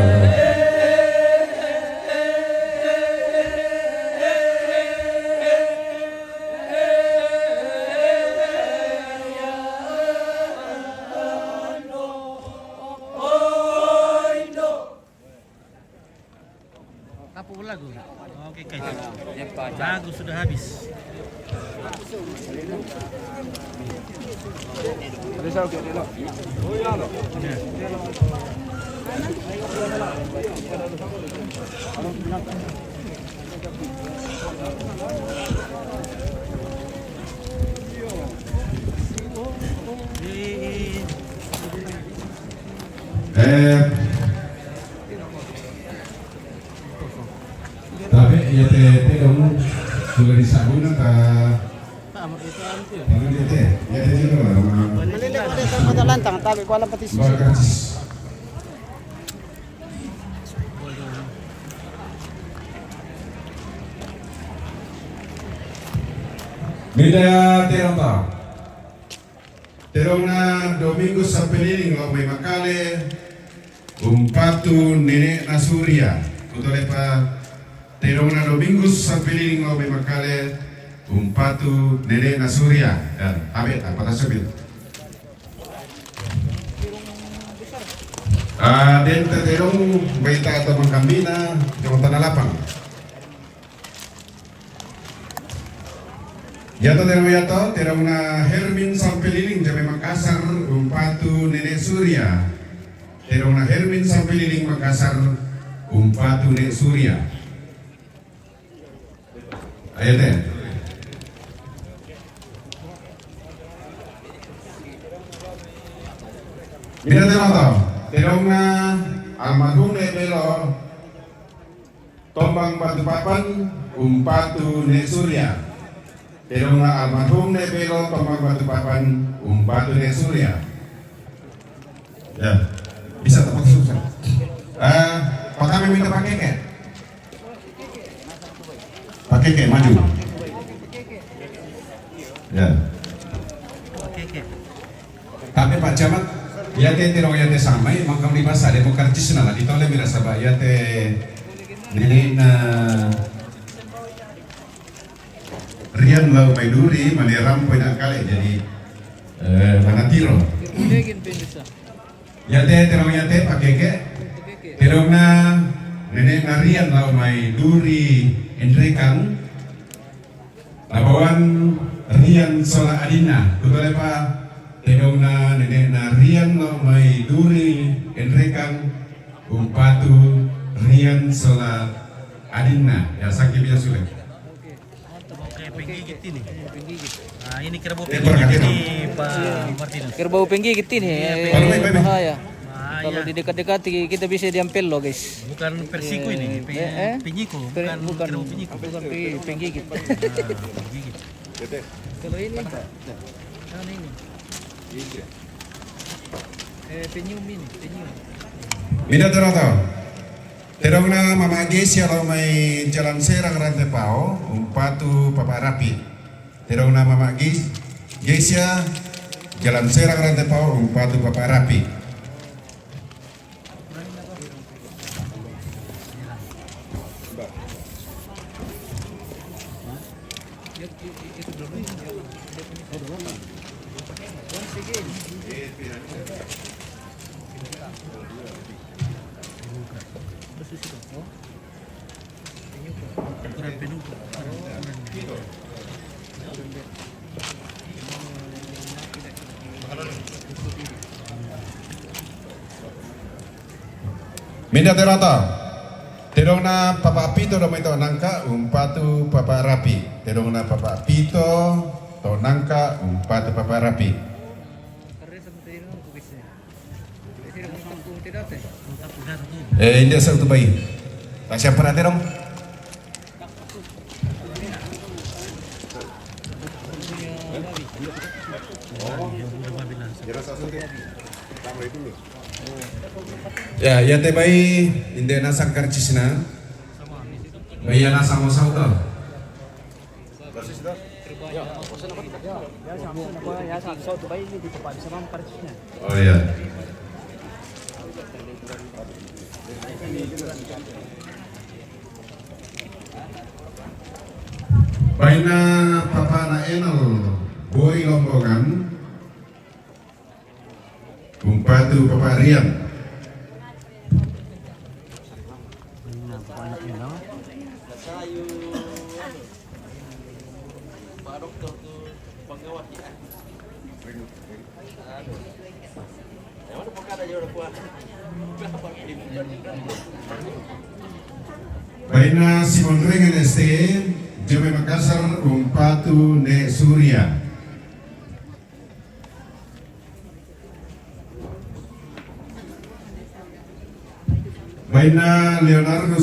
Apa lagu? Oke, lagu sudah habis.
Tapi ya teh dong sudah disabun atau ya teh juga
Maliliit ulit ang madalantang, tabi ko alam pati susunod.
Bagas. Bida terong tau. Terong na Domingo sa Penining lo may makale umpatu nene na Surya. Utole pa terong na Domingo sa Penining lo may makale umpatu nene na Surya. Dan abet apa tasabit. Den terong baita atau mangkambina yung tanalapang. Yato terong na Hermin Sampeliling jame Makassar umpatu Nenek Surya. Terong na Hermin Sampeliling Makassar umpatu Nenek Surya. Ayat deh. Bila terong na almarhum Nebelo
Tombang Batu Papan Umpatu Nek Surya. Terong almarhum Nek Belo Tombang Batu Papan Umpatu Nek Surya. Ya, bisa tepuk susah. Pak kami minta Pak Keke. Pak Keke maju. Ya. Kami Pak Camat, ya terong ya samai makam di masa demokratis nala ditoleh mirasa ba ya nenek na Rian Lau Maiduri maneram poin kali jadi manatiro. Ya terong ya Pak Keke. Terong na nenek na Rian Lau Maiduri Endrekan labawan Rian Sola Adina betul Pak. Terong na nenek na Rian Lau Maiduri Endrekan Umpatu Rian Sola Adina ya sakit biasa sudah.
Oke, penggigit ini. Nah, ini kerbau penggigit ini Pak Martinus.
Kerbau penggigit ini bahaya. Kalau didekat-dekati kita bisa diampel loh guys.
Bukan persiko ini, penyiku, bukan kerbau penyiku.
Bukan penggigit.
Penggigit.
Kalau ini enggak. Kan ini. Penyum ini, penyum.
Mina terotol. Terong na mamagi siya lo may jalan serang rantai pao umpatu papa rapi. Terong na mamagi Gesia jalan serang rantai pao umpatu papa rapi. Minda terata. Terong na papa pito do maito nangka umpatu papa rapi. Terong na papa pito to nangka umpatu papa rapi. India sa utubay. Tak siapa na terong? Ya, ya te bai inde na sangkar cisna. Bai na samo sauto. Oh ya. Baina papa na enol boy lombongan. Umpatu papa Rian. Baina Simon Rengen ST Jome Makassar Umpatu Nek Surya. Baina Leonardo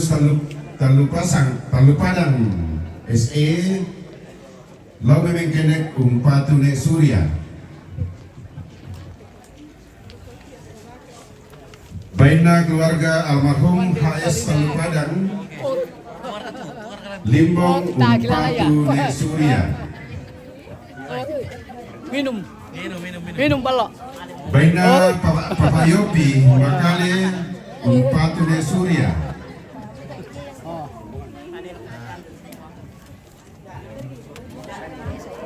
Talupadang SE Lau Memengkenek Umpatu Nek Surya. Baina keluarga almarhum HS Talupadang Limbong Umpatu Nek Surya.
Minum balok.
Baina Papa Yopi Makale Umpatu Nek Surya.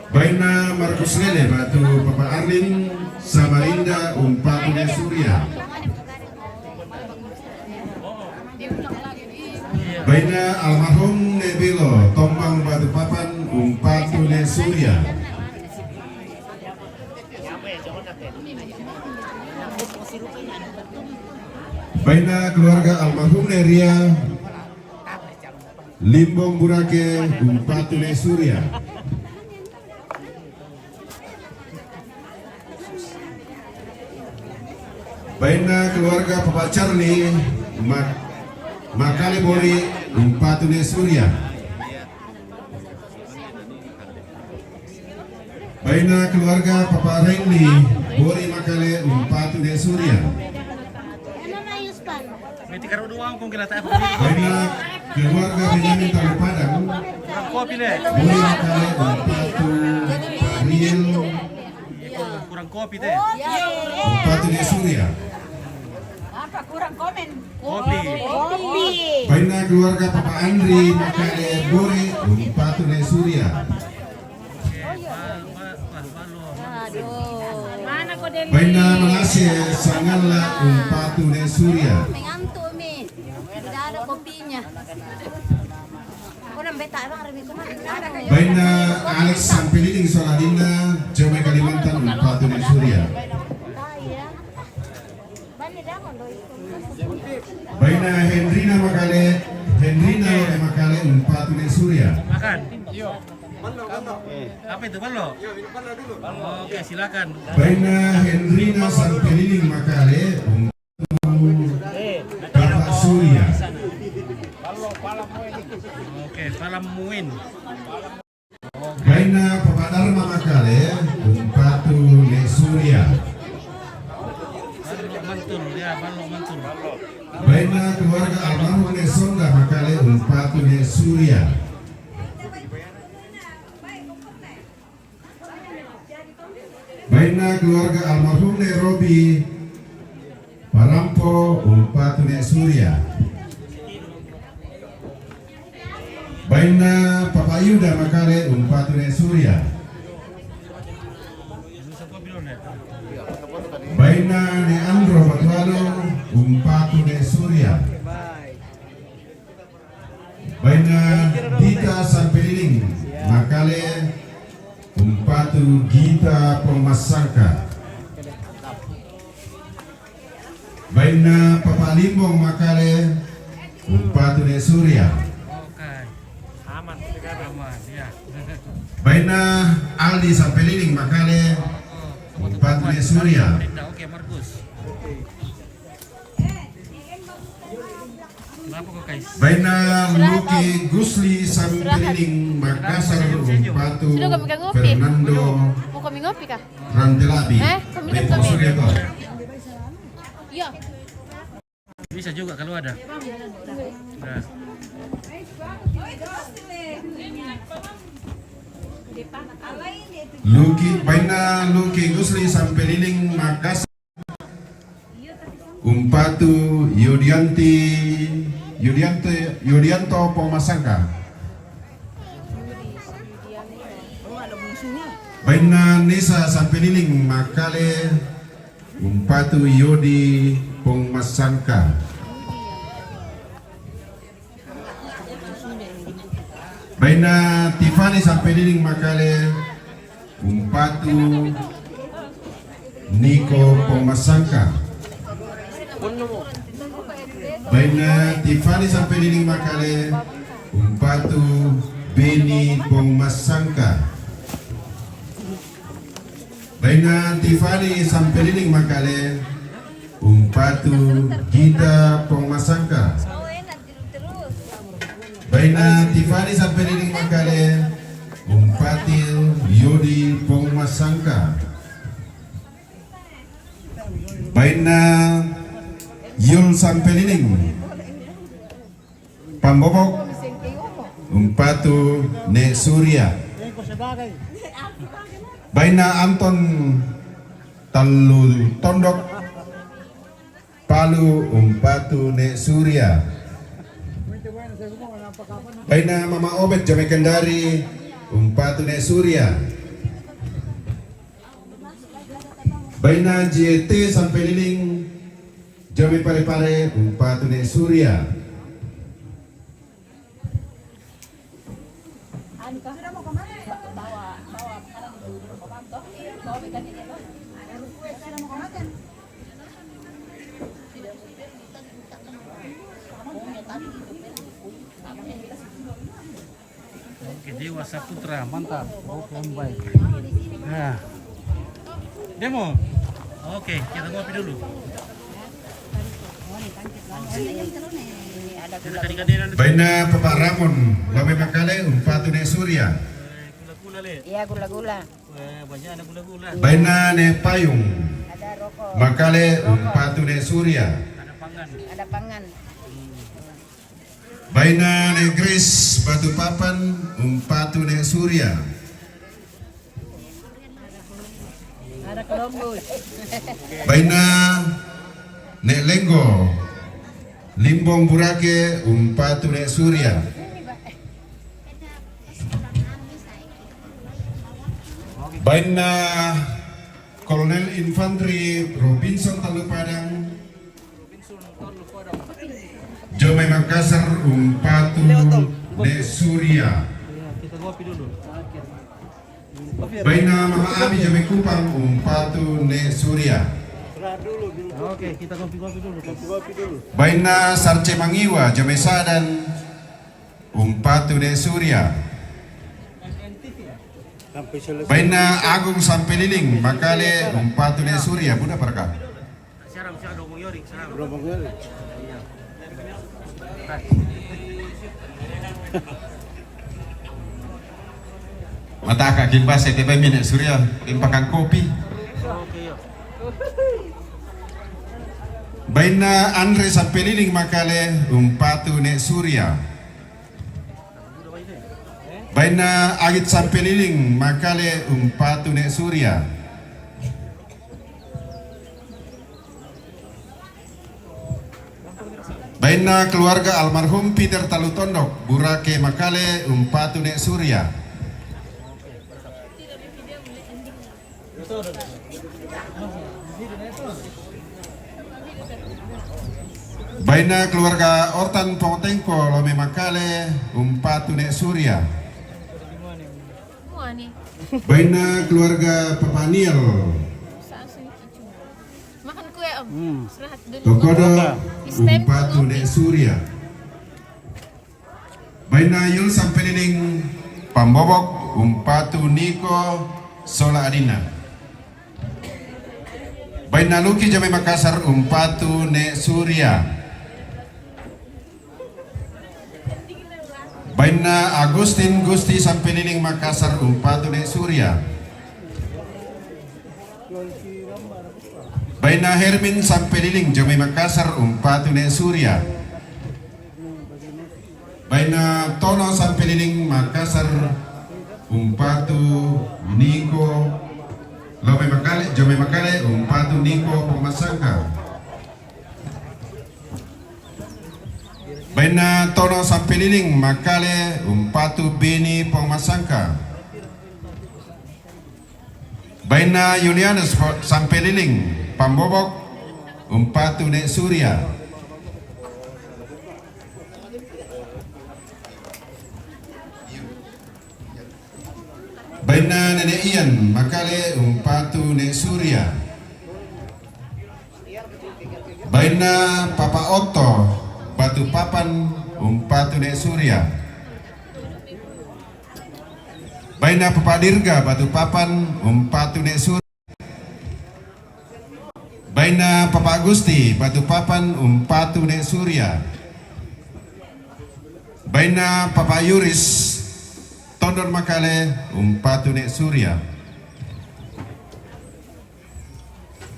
Baina Markus Lele Batu Papa Arlin Samarinda Umpatu Nek Surya. Baina almarhum Nebilo Tombang Batu Papan Umpatu Nek Surya. Baina keluarga almarhum Neria Limbong Burake Umpatu Nek Surya. Baina keluarga Papa Charlie Makale Bori Umpatune Surya. Baina keluarga Papa Rengli Bori Makale Umpatune Surya.
Meti karo doang kung kilata ako.
Baina keluarga Benyamin Talu Padang
Kurang kopi le.
Bori Makale Umpatu Ariel
Kurang kopi teh.
Umpatune Surya.
Apa kurang komen?
Kopi.
Baina keluarga Papa Andri Makale Bori Umpatune Surya.
Mana kau deli?
Baina Malaysia Sangala Umpatune Surya.
Mengantuk Mi. Tidak ada kopinya. Orang beta emang lebih kemana?
Baina Alex Sampeliling Soladina Jome Kalimantan Umpatune Surya. Baina Hendrina Makale Umpatune Surya.
Makan. Apa itu balo? Oke, silakan.
Baina Hendrina Sampeliling Makale Bapak Surya.
Oke, salam muin.
Baina Papa Dharma Makale Umpatune Surya.
Balo mantul ya, balo mantul.
Baina keluarga almarhum Nesonda Makale Umpatune Surya. Baina keluarga almarhum Robi Parampo Umpatune Surya. Baina Papa Yuda Makale Umpatune Surya. Baina Neandro Batualo Umpatune Surya. Baina Dita Sampeliling Makale Umpatu Gita Pemasangka. Baina Papa Limbong Makale Umpatune Surya.
Oke. Aman, aman ya.
Baina Aldi Sampeliling Makale Umpatune Surya.
Oke, Markus. Kenapa kok guys?
Baina Luki Gusli Sampeliling Makassar Umpatu Fernando
Mau kami ngopi kah?
Rantelabi.
Kami
Bepo Surya Kor.
Iya.
Bisa juga kalau ada. Nah.
Baina Luki Gusli Sampeliling Makassar Umpatu Yudianto Pemasangka. Baina Nesa Sampeliling Makale Umpatu Yodi Pemasangka. Baina Tiffany Sampeliling Makale Umpatu Niko Pemasangka. Baina Tiffany Sampeliling Makale Umpatu Beni Pemasangka. Baina Tiffany Sampeliling Makale Umpatu Gita Pemasangka. Baina Tiffany Sampeliling Makale Umpatil Yodi Pemasangka. Baina Yul Sampeliling Pambobok Umpatu Ne Surya. Baina Anton Talul Tondok Palu Umpatu Ne Surya. Baina Mama Obet Jame Kendari Umpatu Ne Surya. Baina JT Sampeliling Jame Pare-Pare Umpatu Ne Surya.
Oke, Dewa Saputra, mantap. Oke, baik. Nah. Demo. Oke, kita ngopi dulu.
Baina Papa Ramon, Babe Makale, Umpatu ne Surya.
Iya, gula-gula.
Baina ne Payung, Makale, Umpatu ne Surya.
Ada pangan.
Baina ne Grace, Batu Papan, Umpatu ne Surya.
Ada Columbus.
Baina ne Lenggo, Limbong Burake, Umpatu ne Surya. Baina Kolonel Infanteri Robinson Talupadang, Jomai Makassar, Umpatu ne Surya. Baina Mama Ami Jomai Kupang, Umpatu ne Surya.
Oke, kita kopi-kopi dulu.
Baina Sarce Mangiwa, Jomai Sadan, Umpatu ne Surya. Baina Agung Sampeliling, Makale, Umpatu ne Surya. Bunda Parka.
Sekarang dong Yori, sekarang.
Mata kak kimbas STB minyak Surya, limpahkan kopi. Baina Andre Sampeliling, Makale, Umpatu ne Surya. Baina Agit Sampeliling, Makale, Umpatu ne Surya. Baina keluarga almarhum Peter Talutondok, Burake Makale, Umpatu ne Surya. Baina keluarga Ortan Pongtengko, Lome Makale, Umpatu ne Surya. Baina keluarga Papaniel,
Makan kue om. Istirahat dulu.
Tokodo, Umpatu ne Surya. Baina Yul Sampeliling, Pambobok, Umpatu Niko, Sola Adina. Baina Luki Jomai Makassar, Umpatu ne Surya. Baina Agustin Gusti Sampeliling, Makassar, Umpatu ne Surya. Baina Hermin Sampeliling, Jomai Makassar, Umpatu ne Surya. Baina Tono Sampeliling, Makassar, Umpatu Niko, Lome Makale, Jomai Makale, Umpatu Niko, Pemasangka. Baina Tono Sampeliling, Makale, Umpatu Beni, Pemasangka. Baina Julianus Sampeliling, Pambobok, Umpatu ne Surya. Baina Nenek Ian, Makale, Umpatu ne Surya. Baina Papa Otto, Batu Papan, Umpatu ne Surya. Baina Papa Dirga, Batu Papan, Umpatu ne Surya. Baina Papa Agusti, Batu Papan, Umpatu ne Surya. Baina Papa Yuris, Tondor Makale, Umpatu ne Surya.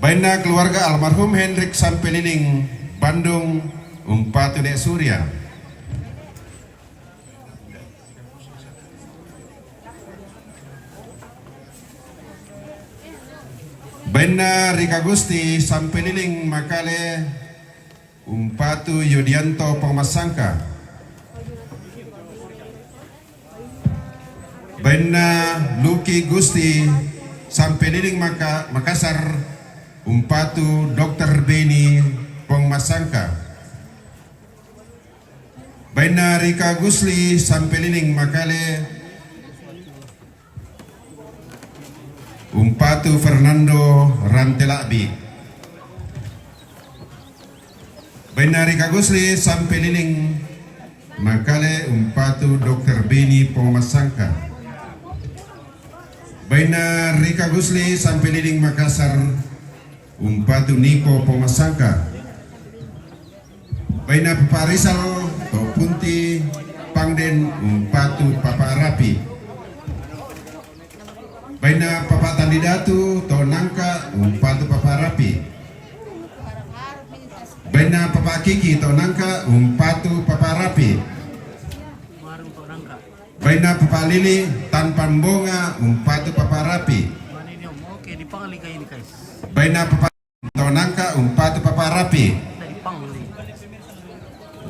Baina keluarga almarhum Hendrik Sampeliling, Bandung, Umpatu ne Surya. Baina Rika Gusti Sampeliling, Makale, Umpatu Yudianto, Pemasangka. Baina Luki Gusti Sampeliling, Makassar, Umpatu Dr. Beni, Pemasangka. Baina Rika Gusli Sampeliling, Makale, Umpatu Fernando Rantelabi. Baina Rika Gusli Sampeliling, Makale, Umpatu Dr. Beni, Pemasangka. Baina Rika Gusli Sampeliling, Makassar, Umpatu Niko, Pemasangka. Baina Papa Rizal to punti pangden umpatu papa rapi. Baina papa tandidatu to nangka umpatu papa rapi. Baina papa kiki to nangka umpatu papa rapi. Baina papa lili tanpa bunga umpatu papa rapi. Baina papa to nangka umpatu papa rapi.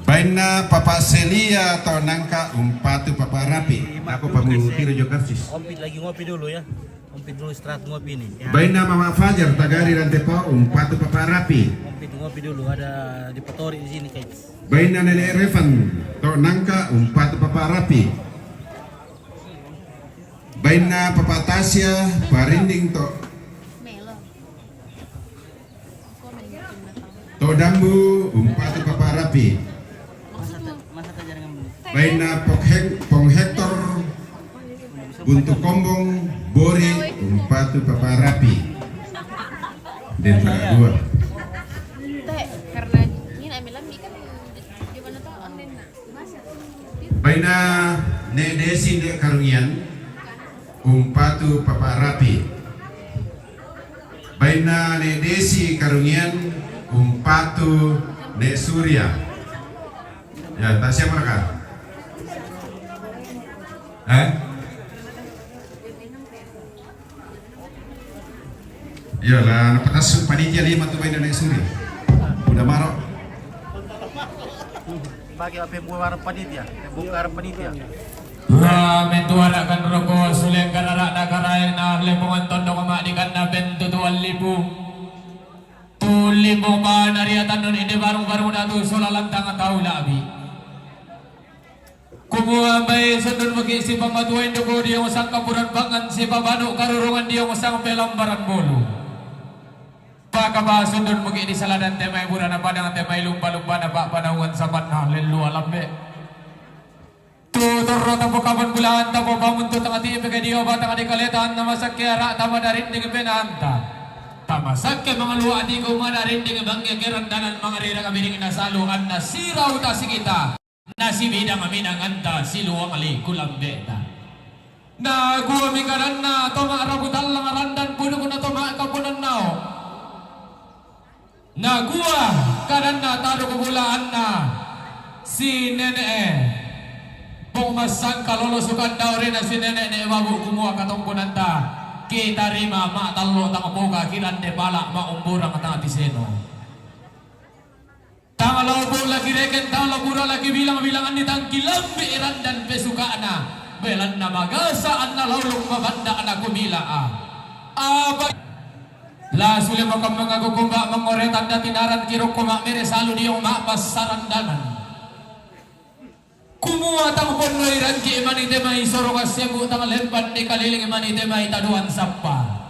Baina papa Celia to nangka umpatu papa rapi. Aku pamu tiro jo karsis.
Ompit lagi ngopi dulu ya. Ompit dulu istirahat ngopi nih. Ya.
Baina mama Fajar tagari rantepo umpatu papa rapi.
Ompit ngopi dulu, ada di Petori di sini guys.
Baina nene Revan to nangka umpatu papa rapi. Baina papa Tasya parinding to dambu umpatu papa rapi. Baina pong Hector buntu kombong bori umpatu papa rapi. Dan dua.
Karena ini ambil kan di mana tuh online nak.
Baina ne desi de karungian umpatu papa rapi. Baina ne desi karungian umpatu ne surya. Ya, Tasya mereka. Iyalah, patas panitia 5 tuh baina ne surya. Udah marok.
Bagi apa yang buat panitia? Bongkar panitia.
Mentuara kan roko suleng kanara nakara yang na lemongan tondo kemadikan na bentu 2,000 pa nariatan nun ini barung-barung datu solalan tangan tahu labi kumuha bay sundun magi si pamatuain dugo dia usang kapuran bangan si pabano karurungan dia usang pelambaran bolu baka ba sundun magi di saladan temay burana padang temay lumba-lumba na pak panawan saban na lelu alambe tuturo tapo kapan bulan tapo bangun tu tanga ti pegay dia batang adi kaletan na masakyara tama darin dengan penanta tamasak ke mga luwa di ko madarin dengan bangga kerandanan mga rira kami dengan nasaluan na siraw ta si kita nasibidang amin ang anta siluwang ali kulang beta na guwami karan na toma rabutal lang arandan puno ko na toma kapunan nao na guwa karan na taro kubulaan na si nene pumasang kalolosukan daw rin na si nene ne babu kumuha katungkunan ta kita rima ma talo tang boga kiran de bala ma umburang tang tiseno tang labo lagi reken tang labura lagi bilang-bilangan ni tang kilambi iran dan pesukana belan na magasa an na laulong mabanda na kumila aba la sule mo kam mga gukumba mangoretan da tinaran kirok kuma mere salu diong mapas sarandanan kumuha tang ponnoy ranki imanite may sorogas yagu tang lempan di kaliling imanite may taduan sappa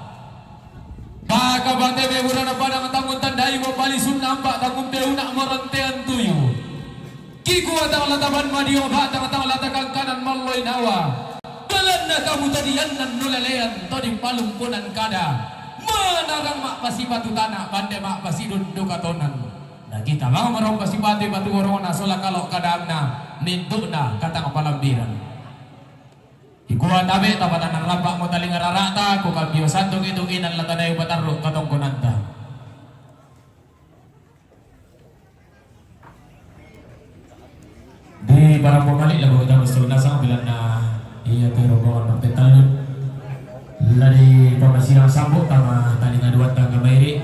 baka bante bebura na padang tangun tandai mo palisun nampak tangun beuna morantean tuyo kikuha tang lataban madio batang tang latakang kanan malloy nawa balan na kamu tadian nan nulalean toding palumpunan kada manarang mak pasipatu tanah bande mak pasidun dukatonan na kita mga marong pasipati batu orong na sola kalok kadam na minto na katang palambiran ikuha tabi tapatan ng lapak mo taling ararata kung kabyo santong itong inan latanay patarro katong kunanta di parang pumalik lago kita gusto nasa bilang na iya pero bawang ng petalon lari pamasilang sambok tama taling aduat tang kamayri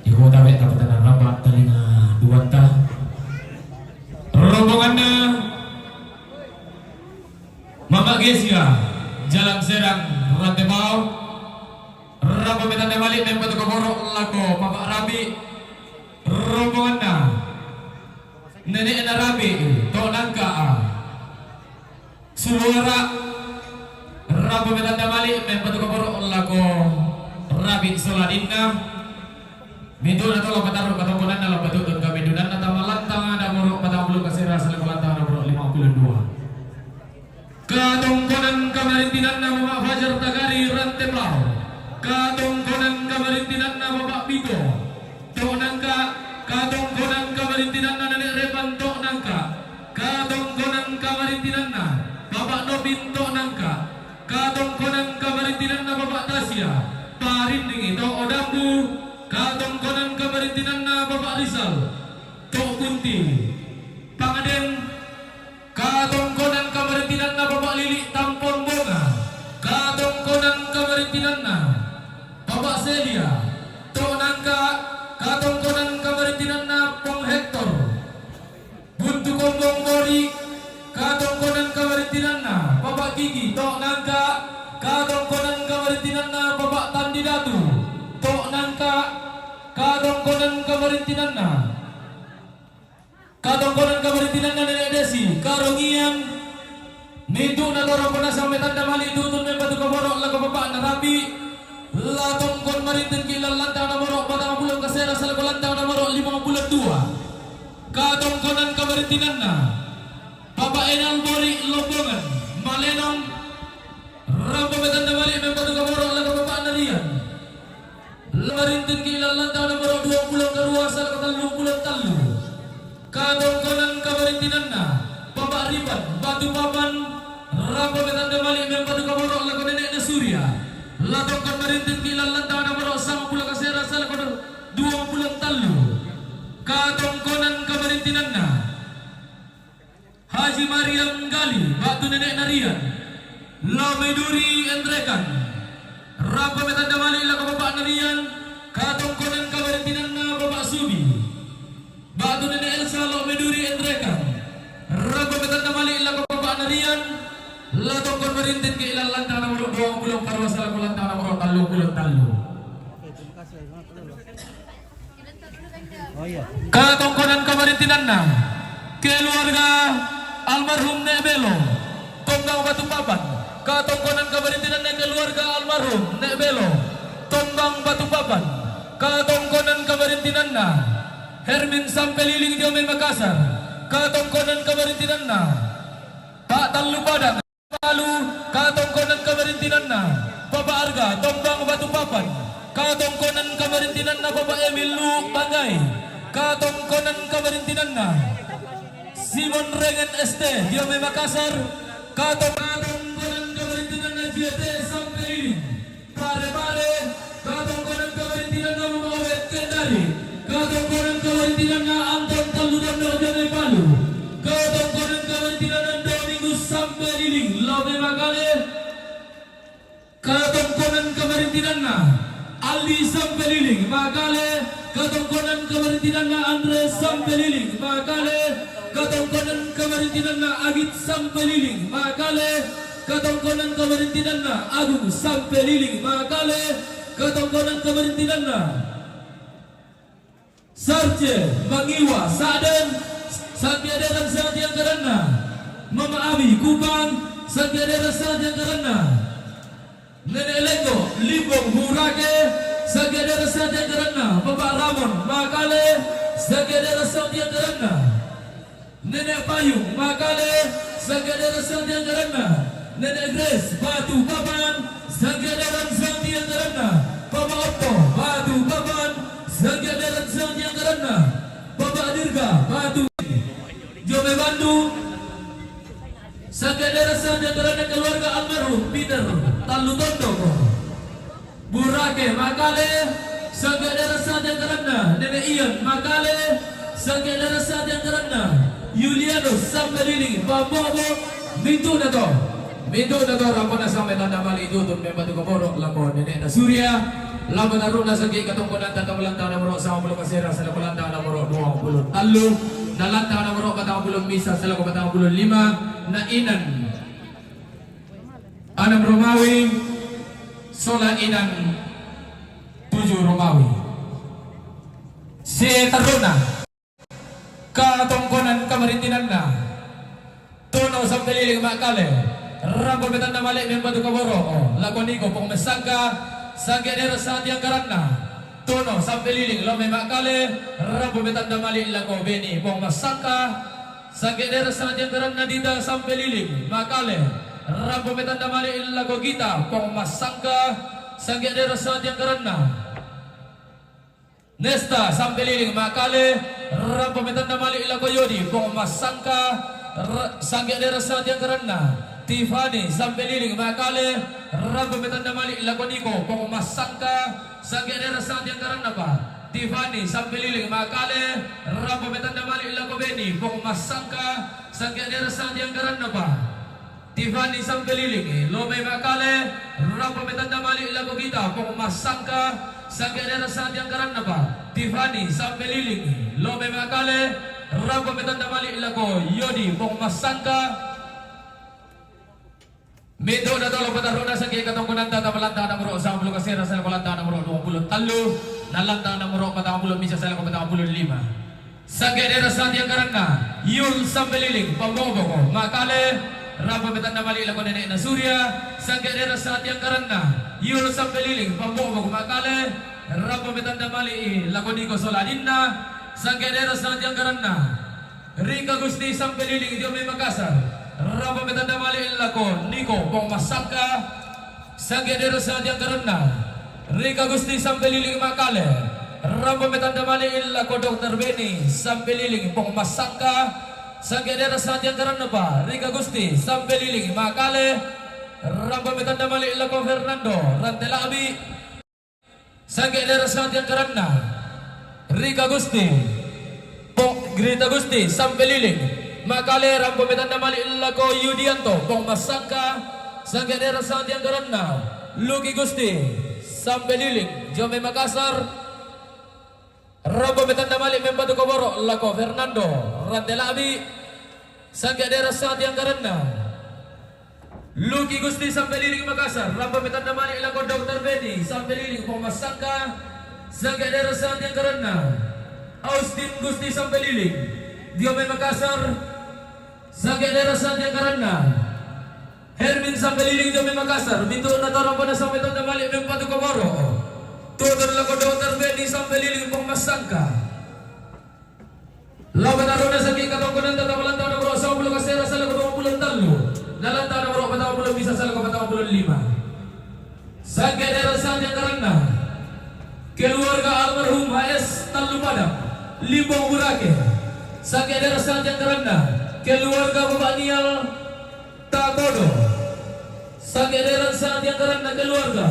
ikuha tabi tapatan ng lapak taling aduat ta rombongannya Mama Gesia Jalan Serang Rantebau Rabu metan balik dan batu keborok lako Papa Rabi rombongannya Nenek Rabi Tonangka Suara Rabu metan balik dan batu keborok lako Rabi Soladina Mintu na tolo pataru katapunan na batu tun kami dunan na tamalantang ada borok patang bulu kasira sa lantang na borok 52 katungkunan kamarintinan na Mama Fajar Tagari Rantemlau katungkunan kamarintinan na Bapak Bigo Tonangka katongkonan kamarintinan na Nenek Repanto nangka, katongkonan kamarintinan na Bapak Nobinto nangka, katongkonan kamarintinan na Bapak Tasya, parinding ito Odambu, katongkonan kamarintinan na Bapak Rizal, Tok Kunti, Pangaden, katongkonan kamarintinan na Bapak Lili Tampon Bunga, katongkonan kamarintinan na Bapak Celia, Tok Nangka, katongkonan kamarintinan na Pong Hector, Buntu Kombong Mori, katongkonan kamarintinan na Bapak Gigi, Tok Nangka, katongkonan kamarintinan na Bapak Tandi Datu, Tok Nangka, katongkonan kamarintinan na Nenek Desi, Karongian, Nidu na torong ko na sa metanda mali tutun ng batu kaborok laga Bapak Narabi, latong kon marintin kilal lantang na morok batang bulan kasera sa lago lantang na morok 52, katongkonan kamarintinan na Bapak Enal Bori Lombongan, Malenong, Rampo metanda mali ng batu kaborok laga Bapak Narian, marintin kilal lantang na morok 2 bulan kedua sa lago 3 bulan talu, katongkonan kamarintinan na Bapak Ribat, Batu Papan, Rampo metanda mali ng batu kaborok laga Nenek na Surya, latongkan marintin kilal lantang na morok 10 bulan kasera sa lago 2 bulan talu, katongkonan kamarintinan na Haji Mariam Gali, Batu Nenek Narian, Lameduri Endrekan, Rampo metanda mali laga Bapak Narian, katongkonan kamarintinan na Bapak Subi, Batu Nenek Elsa Lameduri Endrekan, Rampo metanda mali laga Bapak Narian, latongkan marintin ke ilal lantang na morok 2 bulan karwa sa lago lantang na morok 3 bulan talu, katongkonan kamarintinan na keluarga almarhum Nek Belo, Tombang Batu Papan, katongkonan kamarintinan na keluarga almarhum Nek Belo, Tombang Batu Papan, katongkonan kamarintinan na Hermin Sampeliling Diomen Makassar, katongkonan kamarintinan na Pak Talu Padang Palu, katongkonan kamarintinan na Bapak Arga, Tombang Batu Papan, katongkonan kamarintinan na Bapak Emil Lu Banggai, katongkonan kamarintinan na Simon Rengen ST Diomen Makassar, katongkonan kamarintinan na JT Sampeliling Pare-Pare, katongkonan kamarintinan na Muhammad Kendari, katongkonan kamarintinan na Anton Taludan Norjane Palu, katongkonan kamarintinan na Domingus Sampeliling Lobe Makale, katongkonan kamarintinan na Ali Sampeliling Makale, katongkonan kamarintinan na Andre Sampeliling Makale, katongkonan kamarintinan na Agit Sampeliling Makale, katongkonan kamarintinan na Agung Sampeliling Makale, katongkonan kamarintinan na Sarce Mangiwa Saden, Santiaderan Santiang Karana, Mama Abi Kupang, Santiaderan Santiang Karana, Nenek Lego Limbong Hurake, Santiaderan Santiang Karana, Bapak Ramon Makale, Santiaderan Santiang Karana, Nenek Payung Makale, Santiaderan Santiang Karana, Nenek Grace Batu Papan, Santiaderan Santiang Karana, Bapak Otto Batu Papan, Santiaderan Santiang Karana, Bapak Dirga Batu Jome Bandung, Santiaderan Santiang Karana keluarga almarhum Peter Talu Tondoko, Burake Makale, Santiaderan Santiang Karana, Nenek Ian Makale, Santiaderan Santiang Karana, Yulianus Sampeliling Pabobo, Mintu Dato Rampo na sampai tanda mali tutun may batu kaborok lako Nenek na Surya, laban na rin na sa katungkunan tatang lantang na morok sa mga kasera sa lago lantang na morok 20 talo, na lantang na morok 40 misa sa lago 45 na inan Anam Romawi, Sola Inan 7 Romawi, si Taruna katungkunan kamarintinan na Tuno Sampeliling Makale, Rampo metanda malik ng batu kaborok lago niko pong mesangka Santiaderan Santiang Karana, Tuno Sampeliling Lome Makale, Rampo metanda malik lago Beni pong masangka Santiaderan Santiang Karana Dita Sampeliling Makale, Rampo metanda malik lago Gita pong masangka Santiaderan Santiang Karana, Nesta sampai liling makale rampo metanda mali ila koyodi pong masangka sangge dera sadyang karena Tiffany sampai liling makale rampo metanda mali ila koniko pong masangka sangge dera sadyang karena pa Tiffany sampai liling makale rampo metanda mali ila kobeni pong masangka sangge dera sadyang karena pa Tiffany sampai liling lomay makale rampo metanda mali ila kogita pong masangka Sangge dera sadyang karana pa Tiffany sampai liling lomay makale rampo metanda mali ilako yodi pong masangka Medo na tolo pataruna sa kaya katong kunanta tamalanta na muro sa ambulo kasira sa nakulanta na muro 20 talo nalanta na muro patambulo misa sa patambulo 5 Sangge dera sadyang karana yul sampai liling pamobo ko makale rampo metanda mali ilako nenek na surya Sangge dera sadyang karana yul sampai liling pamobo ko makale rampo metanda mali lakoniko soladinna Sangge dera sadyang karana Rika Gusti sampai liling dio may Makassar rampo metanda mali lako niko pong masaka Sangge dera sadyang karana Rika Gusti sampai liling makale rampo metanda mali lako Dr. Benny sampai liling pong masaka Sangge dera sadyang karana pa Rika Gusti sampai liling makale rampo metanda mali lako Fernando Rantelabi Sangge dera sadyang karana Rika Gusti pong Grita Gusti sampai liling makale rampo metanda mali lako Yudianto pong masaka Sangge dera sadyang karana Luki Gusti sampai liling Jome Makassar rampo metanda mali membatu koboro lako Fernando Rantelabi Sangge dera sadyang karana Luki Gusti sampai liling Makassar rampo metanda mali lako Dr. Benny sampai liling pong masaka Sangge dera sadyang karana Austin Gusti sampai liling Diome Makassar Sangge dera sadyang karana Hermin sampai liling Diome Makassar Bintu na tarong pada sampai metanda mali membatu koboro Tutor lako Dr. Benny sampai liling pong masangka Laban aruna sa kikatongkonan tatawalan taon na bro sa ulo kasera sa lago 20 talo Nalanta na bro patawang bulan bisa sa lago patawang bulan 5 Sangge dera sadyang karana keluarga almarhum HS Talu Padang Limbong Burake Sangge dera sadyang karana keluarga Bapak Nial Takodo Sangge dera sadyang karana keluarga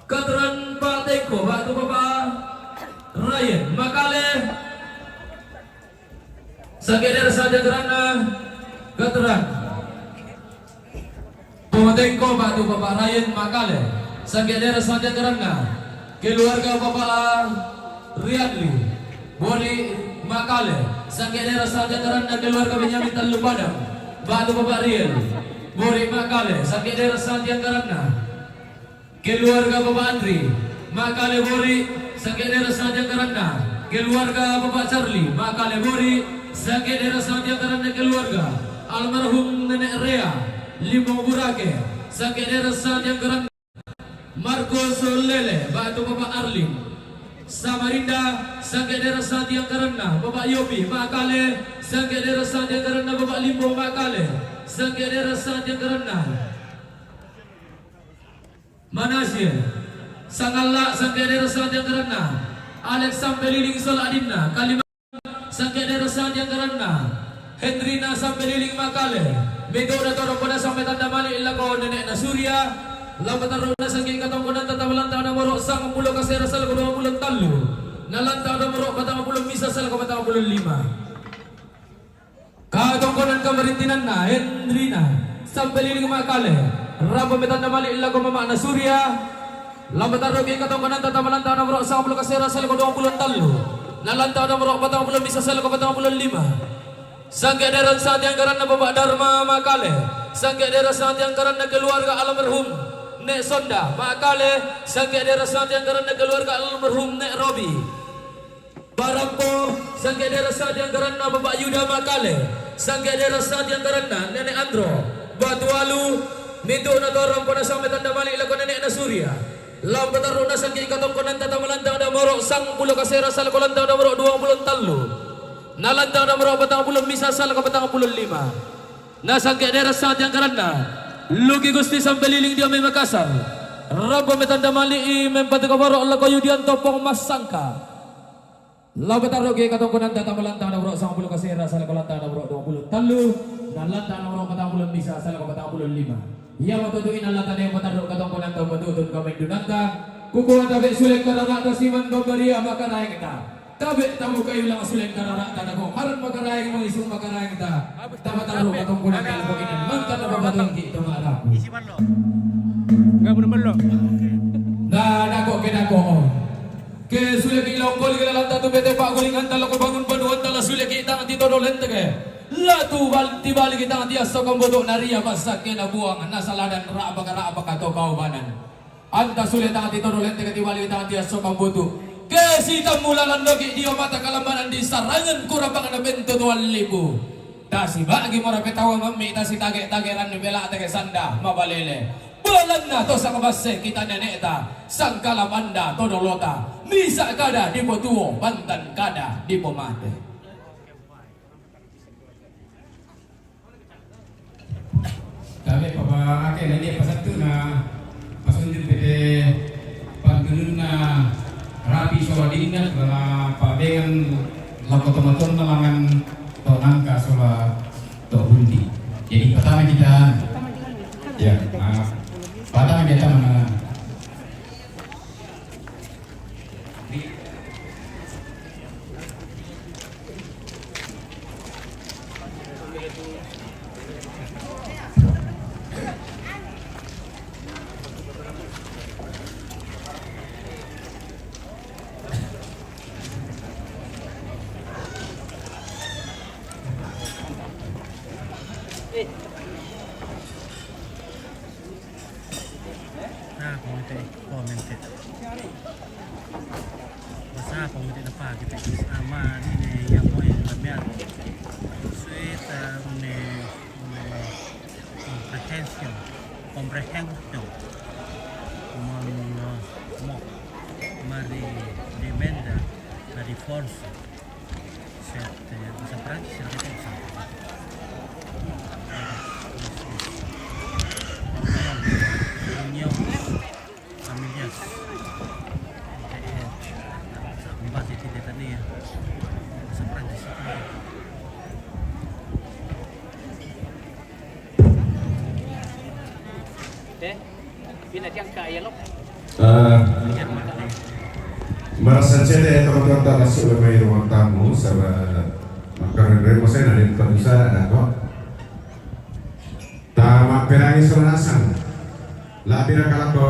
Katran Pak Teko Batu Bapak Ryan Makale Sangge dera sadyang karana Katran Pak Teko Batu Bapak Ryan Makale Sangge dera sadyang karana keluarga Bapak Riyadli Boli Makale Sangge dera sadyang karana keluarga Benyamin Talu Padang Batu Bapak Riel Boli Makale Sangge dera sadyang karana keluarga Bapak Andri Makale Bori Sangge dera sadyang karana keluarga Bapak Charlie Makale Bori Sangge dera sadyang karana keluarga almarhum Nenek Rea Limbong Burake Sangge dera sadyang karana Marcos Lele Batu Bapak Arling Samarinda Sangge dera sadyang karana Bapak Yobi Makale Sangge dera sadyang karana Bapak Limbo Makale Sangge dera sadyang karana Manasir Sangalla Sangge dera sadyang karana Alex sampai liling Soladinna Kalimantan Sangge dera sadyang karana Hendrina sampai liling Makale Medo na toro pada sampai tanda mali ilako Nenek na Surya Lambat aruna sa kikatongkonan tatawalan taon na muro sang pulo kasera sa lago 20 talo Nalanta na muro patang pulo misa sa lago patang pulo 5 Katongkonan kamarintinan na Hendrina sampai liling Makale rampo metanda mali ilako Mama na Surya Lambat aruna kikatongkonan tatawalan taon na muro sang pulo kasera sa lago 20 talo Nalanta na muro patang pulo misa sa lago patang pulo 5 Sangge dera sadyang karana Bapak Dharma Makale Sangge dera sadyang karana keluarga almarhum Nek Sonda Makale Sangge dera sadyang karana keluarga almarhum Nek Robi Barampo Sangge dera sadyang karana Bapak Yuda Makale Sangge dera sadyang karana Nenek Andro Batualu Mintu na torong pada sampai tanda mali ilako Nenek na Surya Lambat aruna sangge ikatongkonan tatamalanta na moro sang pulo kasera sa lakolanta na moro 20 talo Nalanta na muro patang pulo misa sa lago patang pulo 5 Nasangge dera sadyang karana Luki Gusti sampai liling dia may Makassar Rabu metanda mali mempatu kabaro Allah koyu dian topong mas sangka. Lagu taruh ke katong kunan data melantang na bro 90 kasira sa kolanta na bro 20 talu dan lantang na bro 40 bisa sa 45. Ia matutuin ang lata na yung mataruh katong kunan to matutun kami dunanta. Kukuha tabi sulit kararata siman pemberiya makaray kita. Tabi tamu kayo lang sulit kararata na ko. Haran makaray mo isang makaray kita. Tamataro katong kunan na po inan. Mantan na babatong kita maarap.
Isipan lo. Enggak bener lo.
Na nako kinako. Ke sulit ilaw ko ligala lanta to bete pa gulingan tala ko bangun panuan tala sulit kita ang tito dolente ke. Latu tibali kita ang tias so kambodo nariya basak kinabuang nasa ladan raabaka to kaubanan. Anta sulit ang tito dolente ke tibali kita ang tias so kambodo. Ke sita mulalan logi dia mata kalambanan di sarangan kurabang na bento 2,000. Tasi bagi mo rapetawa mami tasi tage-tageran ni bela tage sanda mabalele. Bulan na to sa kabase kita neneta sang kalamanda todolota misa kada di potuo bantan kada di pomate.
Tapi papa ake nanti pasatu na pasundin pede paggunun na rapi sola dingat na pabengan lako tomaton nalangan to nangka sola to hundi. Jadi pertama kita ya pertama kita mana
Commented. Basta commented na pa kita sama ni yang mo yung labian. Sweet comprehension mo mari demanda dari force set bisa praktis kita bisa
Merasa cede teman-teman tak masuk ke ruang tamu sama makanan dari saya dari produser ada kok. Tamak perangi sonasan. Labira kalau ko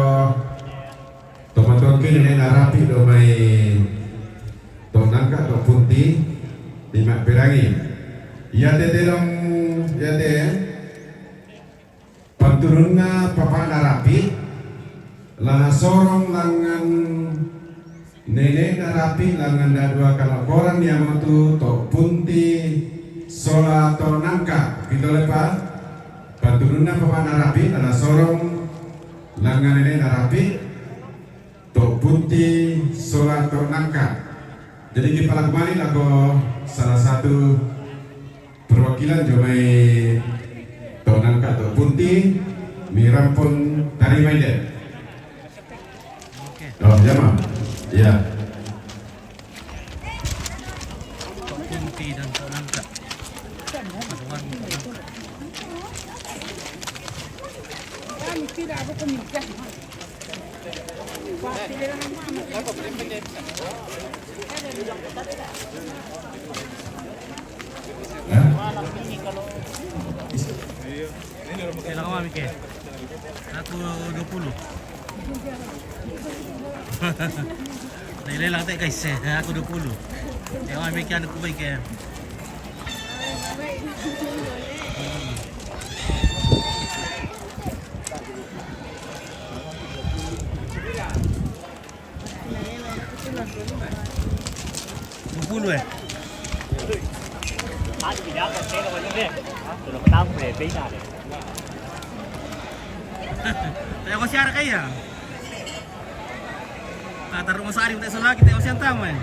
teman-teman kini narapi domai tonangka to punti lima perangi. Ya dalam ya panturunna papa narapi lana sorong langan nenek narapi langan dadua kalaporan yang matu to punti sola to nangka gitu lepas panturunna papa narapi lana sorong langan nenek narapi to punti sola to nangka. Jadi di Palak Mali lagu salah satu perwakilan jomai to nangka to punti mirampun tari maiden. Oh, jama. Ya.
Kunti dan nangka.
Kami tidak ada pemikir.
Kailangan kami ke 120. Nilai lang tayo guys, ako 20. Kaya kami kaya nagkubay kaya. Puluh eh. Tayo ko siya kaya. Taruh masari tayo sa lagi tayo siyang tama eh.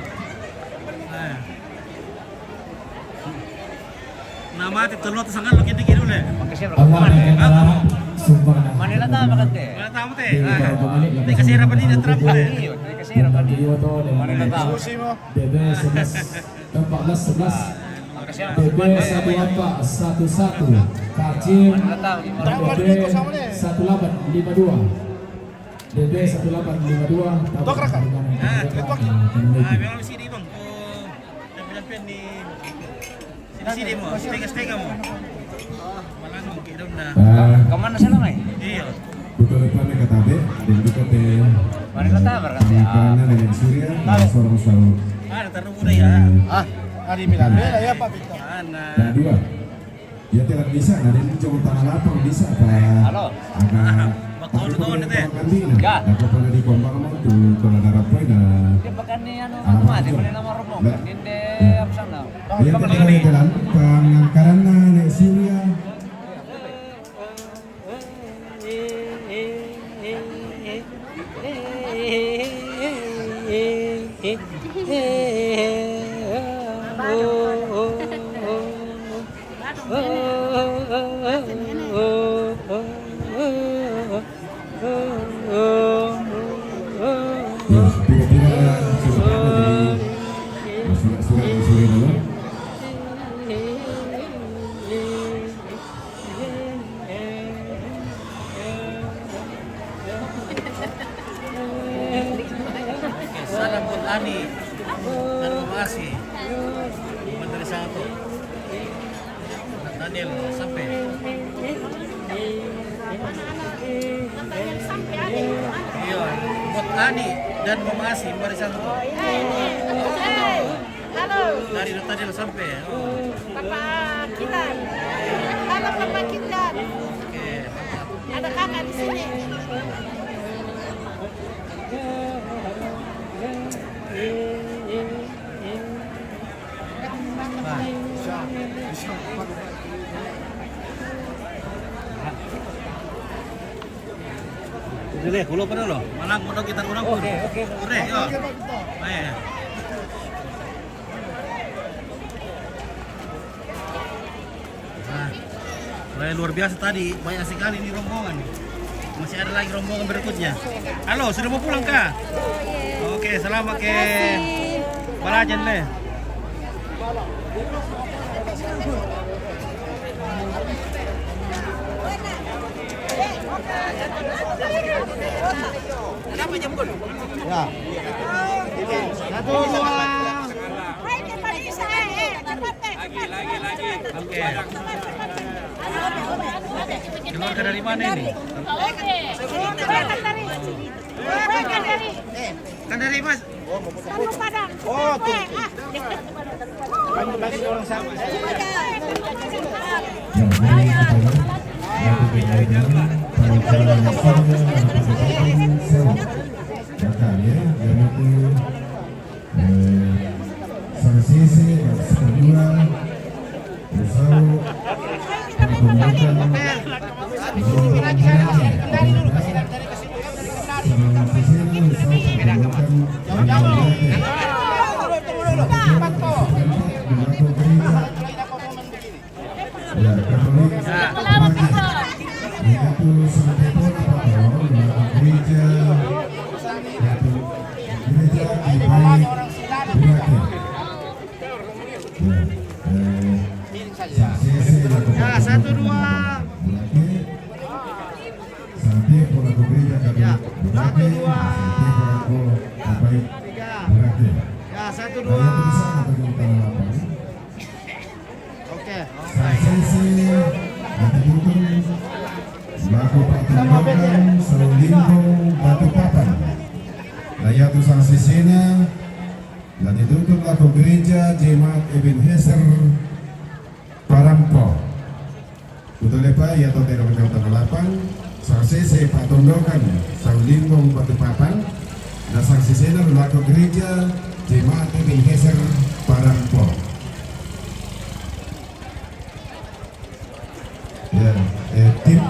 Nama ti tulot sa ngalok hindi kinule.
Allah sumbang na.
Manila ta makat te.
Wala tamo te.
Hindi
kasi hirapan din ang trap pa eh.
Kasi ra pa di.
Manila ta. Bebe 11 tampak 11. Bebe 1-1 Kacim Bebe 1852. Bebe 1852.
Memang sini bang. Champion ni sini mo. Stega mo. Malang kidom na.
Kamana sila ngay?
Iya.
Betul depan ke Katabe dan juga ke
Manila ta berkat ya.
karena dengan Surya seorang selalu
Taruh muna ya.
Hari Minabela ya Pak Victor.
dan dua dia tidak bisa nanti ini coba tangan lapang bisa apa
Halo.
agak
Magtulo-tulo na te.
ya aku pernah di Kombang mau tuh kalau ada rapoy nah
Di bakan ni ano mati Manila marumong. Hindi apsan na.
dia tidak jalan karena nek Surya ya tiga-tiga sebenarnya jadi surat di Surya dulu
Salam buat Ani. Terima kasih. Menteri satu. Daniel sampai. Iya, buat Ani dan Mama Asi Menteri satu.
Halo,
Dari Daniel sampai. Oh.
Papa Kitan. Halo Papa Kitan.
Oke.
Ada kakak di sini.
Dile, kulo pa na lo. Malang mo kita kurang pun. Oke. Ure, yo. Ayo. Nah, luar biasa tadi, banyak sekali ini rombongan. Masih ada lagi rombongan berikutnya. Halo, sudah mau pulang kah? Oke, selamat ke Balajan le. Kenapa jam gol?
Ya. Satu dua.
Oke. Keluarga dari mana ini? Kan dari Mas.
Oh, tuh. Bagi orang sama. Ya, satu dua. Satu dua. Ya, satu dua. Oke.
Layatu Sangsisena dan ditutup laku gereja Jemaat Ebenezer Parampo. Kutulepa ya atau tidak berkata 8 Sangsese patondokan Saulimbong Batu Papan dan Sangsisena laku gereja Jemaat Ebenezer Parampo. Ya, tim